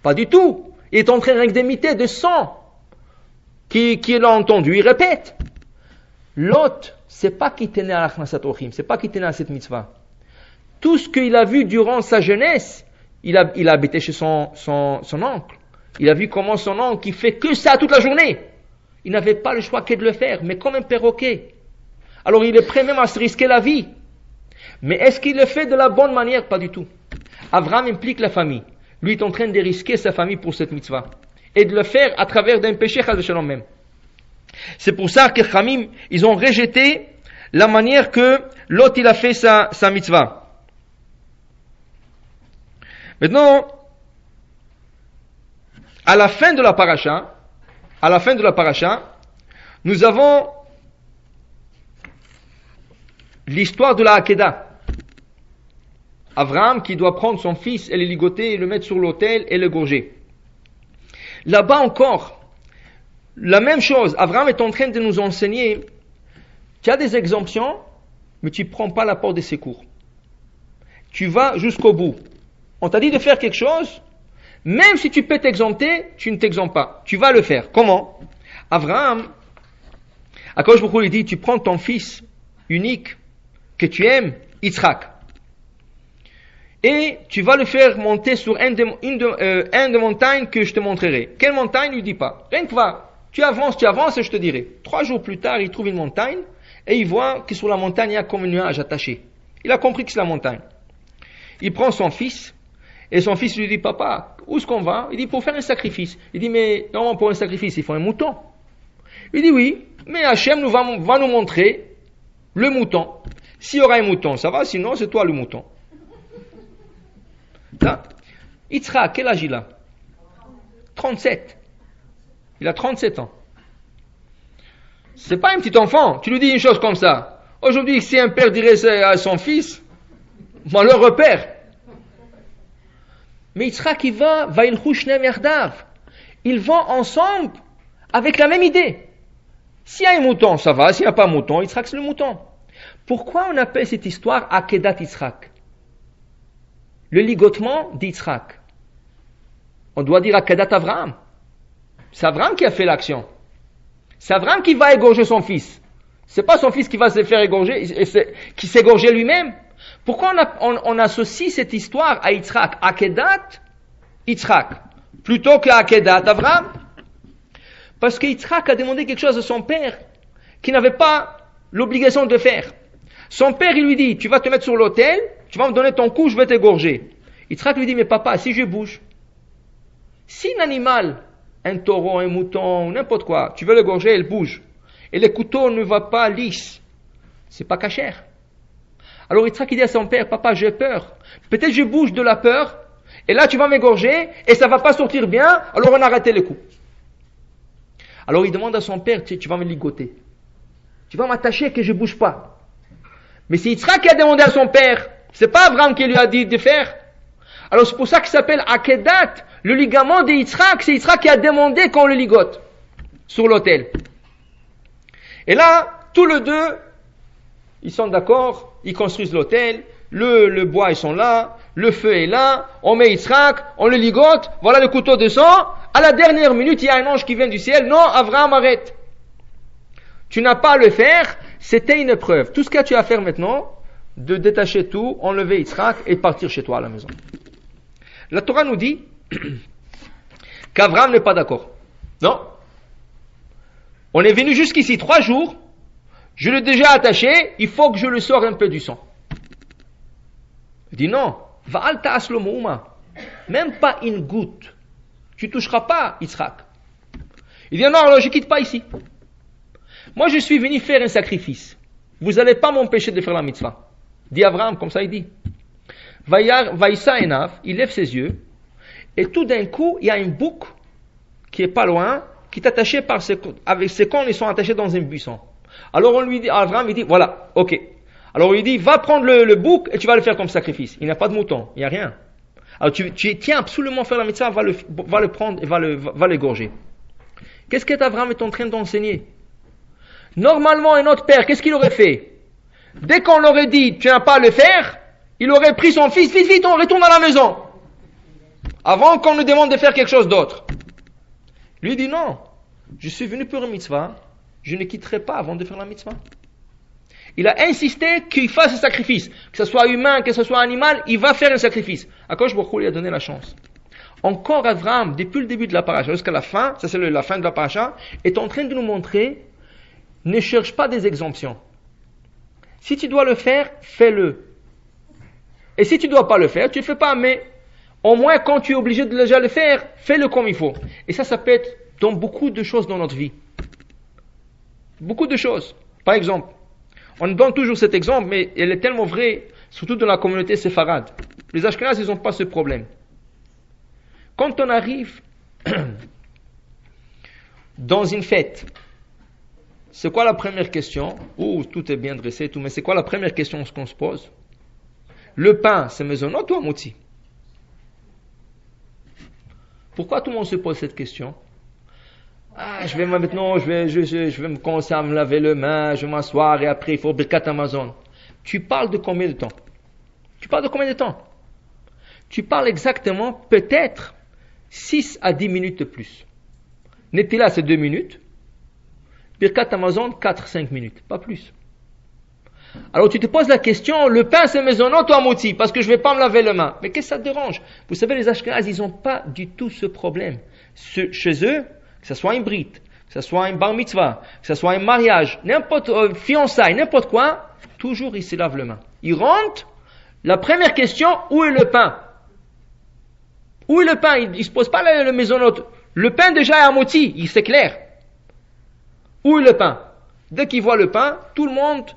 A: Pas du tout. Il est en train d'imiter de sang qui l'a entendu, il répète. L'autre, c'est pas qu'il tenait à l'Achnasat Ochim, c'est pas qu'il tenait à cette mitzvah. Tout ce qu'il a vu durant sa jeunesse, il a habité chez son oncle. Il a vu comment son oncle, il fait que ça toute la journée. Il n'avait pas le choix que de le faire, mais comme un perroquet. Alors il est prêt même à se risquer la vie. Mais est-ce qu'il le fait de la bonne manière? Pas du tout. Abraham implique la famille. Lui est en train de risquer sa famille pour cette mitzvah. Et de le faire à travers d'un péché, chas v'shalom même. C'est pour ça que Khamim, ils ont rejeté la manière que l'autre il a fait sa mitzvah. Maintenant, à la fin de la paracha, nous avons l'histoire de la Hakeda. Abraham qui doit prendre son fils et le ligoter et le mettre sur l'autel et le gorger. Là-bas encore, la même chose. Abraham est en train de nous enseigner qu'il y a des exemptions, mais tu ne prends pas la porte des secours. Tu vas jusqu'au bout. On t'a dit de faire quelque chose, même si tu peux t'exempter, tu ne t'exemptes pas. Tu vas le faire. Comment? Abraham, Akadosh Baruch Hu lui dit, tu prends ton fils unique, que tu aimes, Yitzhak, et tu vas le faire monter sur une des montagnes que je te montrerai. Quelle montagne? Ne lui dis pas. Rien que va. Tu avances et je te dirai. 3 jours plus tard, il trouve une montagne, et il voit que sur la montagne, il y a comme un nuage attaché. Il a compris que c'est la montagne. Il prend son fils, et son fils lui dit, papa, où est-ce qu'on va? Il dit, pour faire un sacrifice. Il dit, mais non, pour un sacrifice, il faut un mouton. Il dit, oui, mais Hachem va nous montrer le mouton. S'il y aura un mouton, ça va, sinon c'est toi le mouton. Là, Yitzhak, quel âge il a? 37. Il a 37 ans. C'est pas un petit enfant. Tu lui dis une chose comme ça. Aujourd'hui, si un père dirait à son fils, malheureux père. Mais Yitzhak, il va ilchou shneim yardav. Ils vont ensemble avec la même idée. S'il y a un mouton, ça va. S'il n'y a pas un mouton, Yitzhak, c'est le mouton. Pourquoi on appelle cette histoire Akedat Yitzhak? Le ligotement d'Yitzhak. On doit dire Akedat Avraham. C'est Avraham qui a fait l'action. C'est Avraham qui va égorger son fils. C'est pas son fils qui va se faire égorger, qui s'égorger lui-même. Pourquoi on associe cette histoire à Yitzhak? Akedat Yitzhak. Plutôt que Akedat Avraham. Parce que Yitzhak a demandé quelque chose à son père qui n'avait pas l'obligation de faire. Son père, il lui dit, tu vas te mettre sur l'autel, tu vas me donner ton cou, je vais t'égorger. Yitzhak lui dit, mais papa, si je bouge, si un animal, un taureau, un mouton, n'importe quoi, tu veux l'égorger, elle bouge, et le couteau ne va pas lisse, c'est pas cachère. Alors Yitzhak il dit à son père, papa, j'ai peur. Peut-être je bouge de la peur, et là tu vas m'égorger, et ça va pas sortir bien, alors on a arrêté le coup. Alors il demande à son père, tu vas me ligoter. Tu vas m'attacher que je bouge pas. Mais c'est Yitzhak qui a demandé à son père. C'est pas Abraham qui lui a dit de faire. Alors c'est pour ça qu'il s'appelle Akedat. Le ligament de Yitzhak, c'est Yitzhak qui a demandé qu'on le ligote sur l'autel. Et là, tous les deux, ils sont d'accord, ils construisent l'autel, le bois ils sont là, le feu est là, on met Yitzhak, on le ligote, voilà le couteau de sang. À la dernière minute, il y a un ange qui vient du ciel. Non, Abraham, arrête. Tu n'as pas à le faire, c'était une épreuve. Tout ce que tu as à faire maintenant, de détacher tout, enlever Yitzhak et partir chez toi à la maison. La Torah nous dit qu'Abraham n'est pas d'accord. Non. On est venu jusqu'ici 3 jours, je l'ai déjà attaché, il faut que je le sorte un peu du sang. Il dit non, Va'al ta'as lo mouma, même pas une goutte. Tu toucheras pas Yitzhak. Il dit non, alors je quitte pas ici. Moi je suis venu faire un sacrifice. Vous n'allez pas m'empêcher de faire la mitzvah. Dit Abraham, comme ça il dit. Vaïssa enav, il lève ses yeux, et tout d'un coup, il y a un bouc qui est pas loin, qui est attaché avec ses cornes, ils sont attachés dans un buisson. Alors on lui dit, Abraham, il dit, voilà, ok. Alors on lui dit, va prendre le bouc et tu vas le faire comme sacrifice. Il n'y a pas de mouton, il n'y a rien. Alors tu tiens absolument à faire la mitzvah, va le prendre et va l'égorger. Qu'est-ce qu'Abraham est en train d'enseigner? Normalement, un autre père, qu'est-ce qu'il aurait fait? Dès qu'on l'aurait dit, tu n'as pas à le faire, il aurait pris son fils, vite, on retourne à la maison. Avant qu'on nous demande de faire quelque chose d'autre. Lui dit non, je suis venu pour une mitzvah, je ne quitterai pas avant de faire la mitzvah. Il a insisté qu'il fasse un sacrifice, que ce soit humain, que ce soit animal, il va faire un sacrifice. Akadosh Baruch Hu lui a donné la chance. Encore Abraham, depuis le début de la paracha jusqu'à la fin, ça c'est la fin de la paracha, est en train de nous montrer, ne cherche pas des exemptions. Si tu dois le faire, fais-le. Et si tu ne dois pas le faire, tu ne le fais pas, mais au moins quand tu es obligé de déjà le faire, fais-le comme il faut. Et ça peut être dans beaucoup de choses dans notre vie. Beaucoup de choses. Par exemple, on donne toujours cet exemple, mais il est tellement vrai, surtout dans la communauté séfarade. Les Ashkenazes, ils n'ont pas ce problème. Quand on arrive dans une fête, c'est quoi la première question? Tout est bien dressé, mais c'est quoi la première question qu'on se pose? Le pain, c'est maisonnot ou amoti? Pourquoi tout le monde se pose cette question? Je vais me commencer à me laver les mains, je vais m'asseoir et après il faut Birkat Amazon. Tu parles de combien de temps? Tu parles exactement peut-être 6 à 10 minutes de plus. Netila c'est 2 minutes. Birkat Amazon 4-5 minutes, pas plus. Alors tu te poses la question, le pain c'est maisonnot ou amoti? Parce que je ne vais pas me laver les mains. Mais qu'est-ce que ça te dérange? Vous savez, les Ashkenazes, ils n'ont pas du tout ce problème. Chez eux, que ce soit un brit, que ce soit un bar mitzvah, que ce soit un mariage, n'importe fiançailles, n'importe quoi, toujours ils se lavent les mains. Ils rentrent, la première question, où est le pain? Où est le pain? Ils ne se posent pas le maisonnot. Le pain déjà est amoti, c'est clair. Où est le pain? Dès qu'ils voient le pain, tout le monde,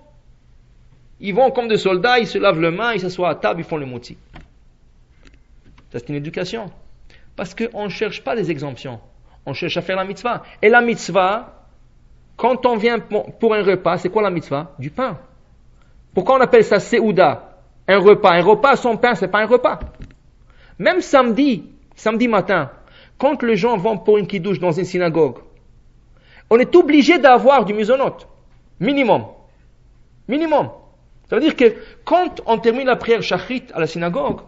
A: ils vont comme des soldats, ils se lavent les mains, ils s'assoient à table, ils font le moti. Ça c'est une éducation. Parce qu'on ne cherche pas des exemptions. On cherche à faire la mitzvah. Et la mitzvah, quand on vient pour un repas, c'est quoi la mitzvah? Du pain. Pourquoi on appelle ça seouda? Un repas. Un repas sans pain, c'est pas un repas. Même samedi matin, quand les gens vont pour une kiddush dans une synagogue, on est obligé d'avoir du mizonot. Minimum. Ça veut dire que quand on termine la prière shachrit à la synagogue,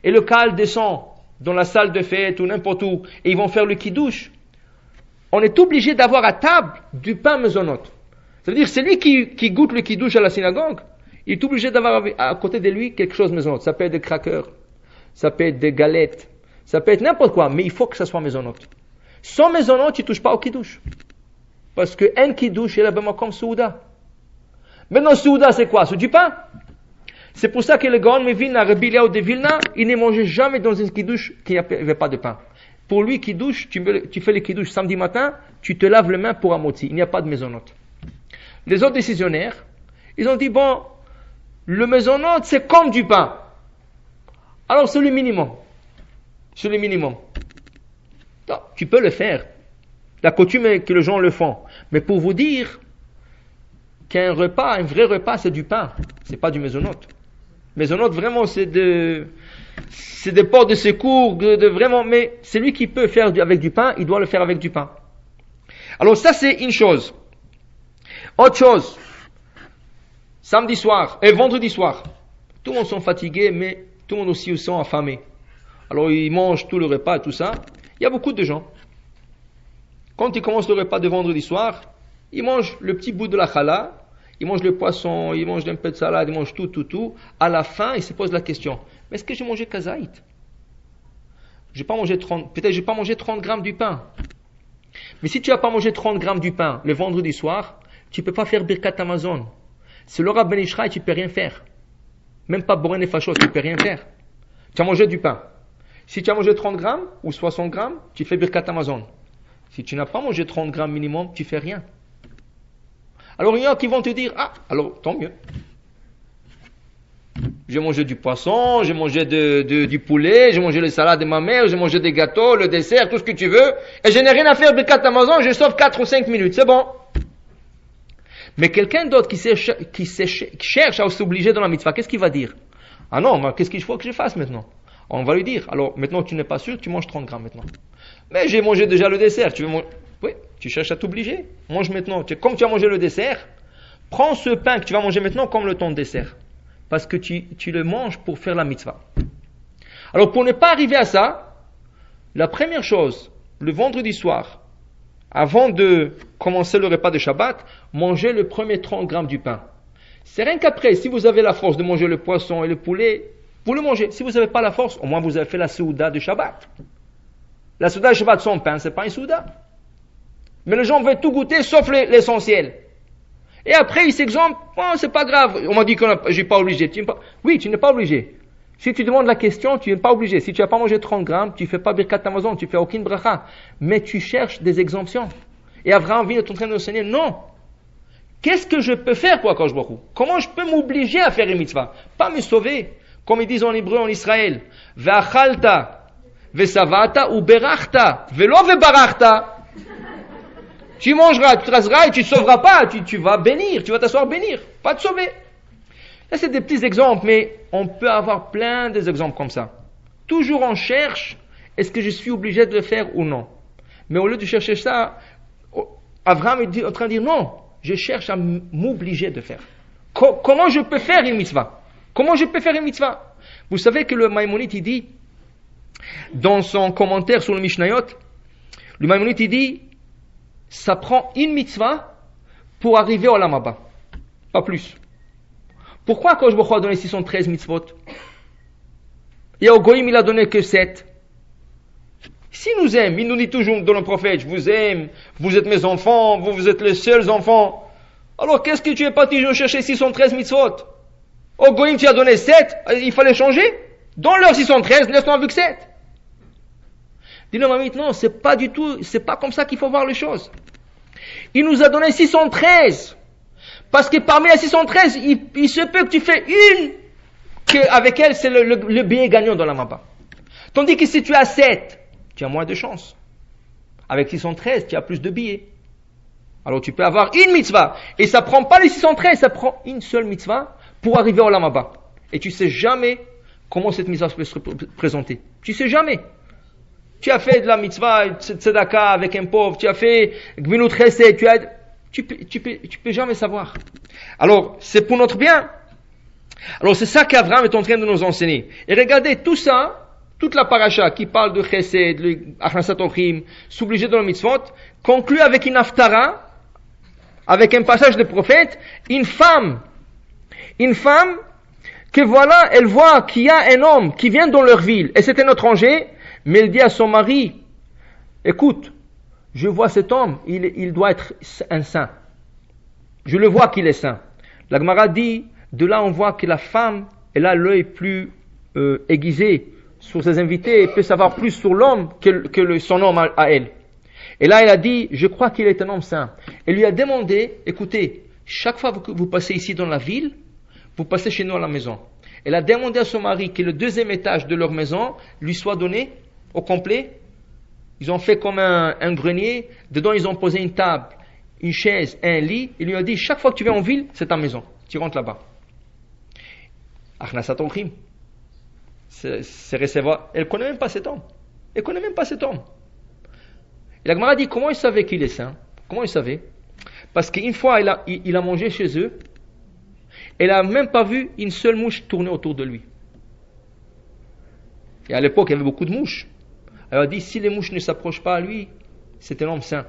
A: et le kal descend dans la salle de fête ou n'importe où, et ils vont faire le kiddush, on est obligé d'avoir à table du pain mezonot. Ça veut dire que celui qui goûte le kiddush à la synagogue, il est obligé d'avoir à côté de lui quelque chose mezonot. Ça peut être des crackers, ça peut être des galettes, ça peut être n'importe quoi, mais il faut que ça soit mezonot. Sans mezonot, tu ne touches pas au kiddush. Parce que un kiddush est là-bas comme souda. Maintenant, souda, c'est quoi? C'est du pain. C'est pour ça que le Gaon Mevina, Rabbi Eliyahu de Vilna, il ne mangeait jamais dans une kiddush qui n'avait pas de pain. Pour lui, kiddush, tu fais le kiddush samedi matin, tu te laves les mains pour amoti. Il n'y a pas de mezonot. Les autres décisionnaires, ils ont dit, bon, le mezonot, c'est comme du pain. Alors, c'est le minimum. Non, tu peux le faire. La coutume est que les gens le font. Mais pour vous dire qu'un repas, un vrai repas, c'est du pain. C'est pas du mezonot. Mezonot, vraiment, c'est des ports de secours, vraiment, mais celui qui peut faire avec du pain, il doit le faire avec du pain. Alors ça, c'est une chose. Autre chose. Samedi soir, et vendredi soir. Tout le monde sont fatigués, mais tout le monde aussi sont affamés. Alors ils mangent tout le repas et tout ça. Il y a beaucoup de gens. Quand ils commencent le repas de vendredi soir, ils mangent le petit bout de la challah, ils mangent le poisson, ils mangent un peu de salade, ils mangent tout. À la fin, ils se posent la question, mais est-ce que j'ai mangé kazaït? Peut-être j'ai pas mangé 30 grammes du pain. Mais si tu n'as pas mangé 30 grammes du pain le vendredi soir, tu ne peux pas faire Birkat Amazon. C'est le Rab Ben Ishraï, tu ne peux rien faire. Même pas Boren et Fachot, tu ne peux rien faire. Tu as mangé du pain. Si tu as mangé 30 grammes ou 60 grammes, tu fais Birkat Amazon. Si tu n'as pas mangé 30 grammes minimum, tu ne fais rien. Alors il y en a qui vont te dire, alors tant mieux. J'ai mangé du poisson, j'ai mangé du poulet, j'ai mangé les salades de ma mère, j'ai mangé des gâteaux, le dessert, tout ce que tu veux, et je n'ai rien à faire de 4 Amazon, je sauve 4 ou 5 minutes, c'est bon. Mais quelqu'un d'autre qui cherche à s'obliger dans la mitzvah, qu'est-ce qu'il va dire? Ah non, mais qu'est-ce qu'il faut que je fasse maintenant? On va lui dire, alors maintenant tu n'es pas sûr, tu manges 30 grammes maintenant. Mais j'ai mangé déjà le dessert, tu veux manger? Oui, tu cherches à t'obliger, mange maintenant. Comme tu as mangé le dessert, prends ce pain que tu vas manger maintenant comme le ton de dessert. Parce que tu le manges pour faire la mitzvah. Alors pour ne pas arriver à ça, la première chose, le vendredi soir, avant de commencer le repas de Shabbat, mangez le premier 30 grammes du pain. C'est rien qu'après, si vous avez la force de manger le poisson et le poulet, vous le mangez. Si vous n'avez pas la force, au moins vous avez fait la souda de Shabbat. La souda de Shabbat sans pain, c'est pas une souda. Mais les gens veulent tout goûter sauf l'essentiel. Et après, ils s'exemptent, c'est pas grave. On m'a dit que je suis pas obligé. Oui, tu n'es pas obligé. Si tu demandes la question, tu n'es pas obligé. Si tu n'as pas mangé 30 grammes, tu fais pas Birkat Amazon, tu fais aucune bracha. Mais tu cherches des exemptions. Et Abraham vient est en train de nous enseigner, non. Qu'est-ce que je peux faire pour Akadosh Baruch Hu? Comment je peux m'obliger à faire une mitzvah? Pas me sauver. Comme ils disent en hébreu en Israël. Ve'achalta, ve'savata, ou berachta, ve'lo ve'barachta. Tu mangeras, tu traceras et tu ne sauveras pas, tu vas bénir, tu vas t'asseoir bénir, pas te sauver. Là, c'est des petits exemples, mais on peut avoir plein d'exemples comme ça. Toujours on cherche, est-ce que je suis obligé de le faire ou non? Mais au lieu de chercher ça, Abraham est en train de dire non, je cherche à m'obliger de faire. Comment je peux faire une mitzvah? Comment je peux faire une mitzvah? Vous savez que le Maïmonide, il dit, dans son commentaire sur le Mishnayot, le Maïmonide, il dit, ça prend une mitzvah pour arriver au Olam Haba. Pas plus. Pourquoi quand je me crois donner 613 mitzvot? Et au Goïm, il a donné que 7. S'il nous aime, il nous dit toujours dans le prophète, je vous aime, vous êtes mes enfants, vous êtes les seuls enfants. Alors qu'est-ce que tu es parti chercher 613 mitzvot? Au Goïm, tu as donné 7, il fallait changer? Dans leur 613, laisse-nous avec 7. Dis-le, mamie, non, c'est pas comme ça qu'il faut voir les choses. Il nous a donné 613. Parce que parmi les 613, il se peut que tu fais une, qu'avec elle, c'est le billet gagnant dans la mappa. Tandis que si tu as 7, tu as moins de chance. Avec 613, tu as plus de billets. Alors tu peux avoir une mitzvah. Et ça prend pas les 613, ça prend une seule mitzvah pour arriver au Lamaba. Et tu sais jamais comment cette mitzvah peut se présenter. Tu sais jamais. Tu as fait de la mitzvah, tzedaka avec un pauvre, tu as fait gminut chesed, tu peux jamais savoir. Alors, c'est pour notre bien. Alors, c'est ça qu'Abraham est en train de nous enseigner. Et regardez, tout ça, toute la paracha qui parle de chesed, le achnasat ochim, s'obliger dans le mitzvot, conclut avec une haftara, avec un passage de prophète, une femme, que voilà, elle voit qu'il y a un homme qui vient dans leur ville, et c'est un étranger, mais elle dit à son mari, écoute, je vois cet homme, il doit être un saint. Je le vois qu'il est saint. La Gemara dit, de là on voit que la femme, elle a l'œil plus aiguisé sur ses invités, elle peut savoir plus sur l'homme que son homme à elle. Et là elle a dit, je crois qu'il est un homme saint. Elle lui a demandé, écoutez, chaque fois que vous passez ici dans la ville, vous passez chez nous à la maison. Elle a demandé à son mari que le deuxième étage de leur maison lui soit donné au complet. Ils ont fait comme un grenier. Dedans, ils ont posé une table, une chaise, un lit. Il lui a dit, chaque fois que tu viens en ville, c'est ta maison. Tu rentres là-bas. Achnasat ochim. C'est recevoir. Elle ne connaît même pas cet homme. Et la Gemara dit, comment il savait qu'il est saint? Comment il savait? Parce qu'une fois, il a mangé chez eux. Elle n'a même pas vu une seule mouche tourner autour de lui. Et à l'époque, il y avait beaucoup de mouches. Elle a dit, si les mouches ne s'approchent pas à lui, c'est un homme saint.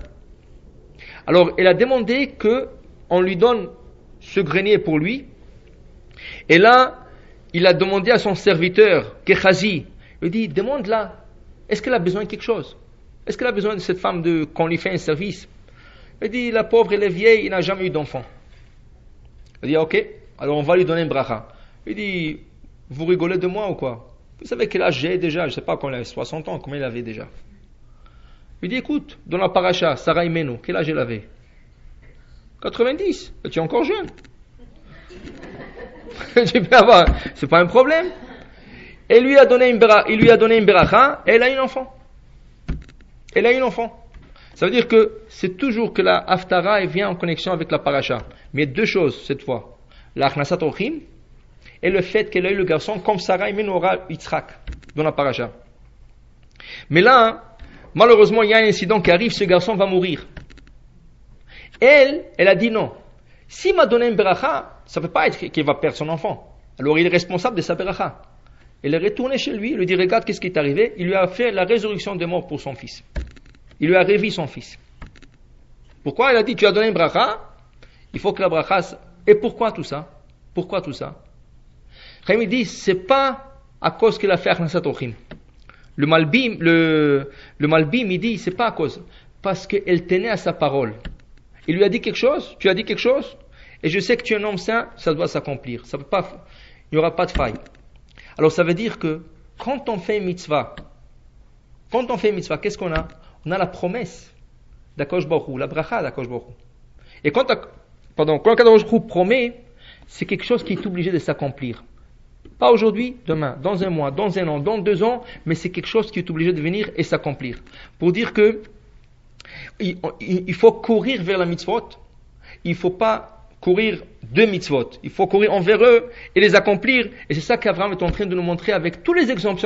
A: Alors, elle a demandé qu'on lui donne ce grenier pour lui. Et là, il a demandé à son serviteur, Kechazi, il dit, demande-la, est-ce qu'elle a besoin de quelque chose? Est-ce qu'elle a besoin de cette femme qu'on lui fait un service? Elle dit, la pauvre, elle est vieille, il n'a jamais eu d'enfant. Elle dit, ok, alors on va lui donner un bracha. Il dit, vous rigolez de moi ou quoi? Vous savez quel âge j'ai déjà? Je ne sais pas, quand il avait 60 ans, combien il avait déjà? Il dit, écoute, dans la paracha, Sarah Imenu, quel âge elle avait? 90, tu es encore jeune. C'est pas un problème. Et il lui a donné une beracha, et elle a eu un enfant. Elle a eu un enfant. Ça veut dire que c'est toujours que la haftara vient en connexion avec la paracha. Mais deux choses cette fois. La achnasat ochim et le fait qu'elle a eu le garçon comme Sarah et Menora Yitzhak dans la paracha. Mais là, malheureusement, il y a un incident qui arrive, ce garçon va mourir. Elle a dit non. S'il m'a donné une beracha, ça ne peut pas être qu'il va perdre son enfant. Alors il est responsable de sa beracha. Elle est retournée chez lui, il lui dit, regarde qu'est-ce qui est arrivé. Il lui a fait la résurrection des morts pour son fils. Il lui a réveillé son fils. Pourquoi? Il a dit, tu as donné une bracha, il faut que la bracha... Et pourquoi tout ça? Pourquoi tout ça? Chaim dit, c'est pas à cause qu'il a fait Achnasat Ochim. Le Malbim, il dit, c'est pas à cause. Parce qu'elle tenait à sa parole. Il lui a dit quelque chose, tu as dit quelque chose, et je sais que tu es un homme saint, ça doit s'accomplir. Ça peut pas, il n'y aura pas de faille. Alors ça veut dire que, quand on fait une mitzvah, qu'est-ce qu'on a? On a la promesse d'Akadosh Baruch Hu, la bracha d'Akadosh Baruch Hu. Et quand Akadosh Baruch Hu promet, c'est quelque chose qui est obligé de s'accomplir. Pas aujourd'hui, demain, dans un mois, dans un an, dans 2 ans, mais c'est quelque chose qui est obligé de venir et s'accomplir. Pour dire que il faut courir vers la mitzvot, il ne faut pas courir de mitzvot, il faut courir envers eux et les accomplir. Et c'est ça qu'Abraham est en train de nous montrer avec tous les exemples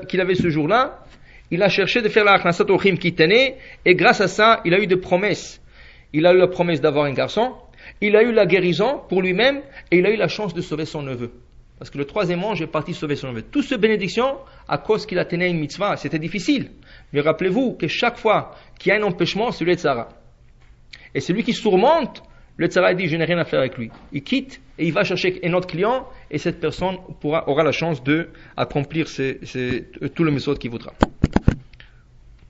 A: qu'il avait ce jour-là. Il a cherché de faire la Achnasat Ochim qui tenait, et grâce à ça, il a eu des promesses. Il a eu la promesse d'avoir un garçon, il a eu la guérison pour lui-même, et il a eu la chance de sauver son neveu. Parce que le 3e ange est parti sauver son neveu. Tout ce bénédiction, à cause qu'il a tenu une mitzvah, c'était difficile. Mais rappelez-vous que chaque fois qu'il y a un empêchement, c'est le Yetzara. Et celui qui surmonte, le Yetzara dit, je n'ai rien à faire avec lui. Il quitte, et il va chercher un autre client, et cette personne aura la chance d'accomplir tout le mitzvot qu'il voudra.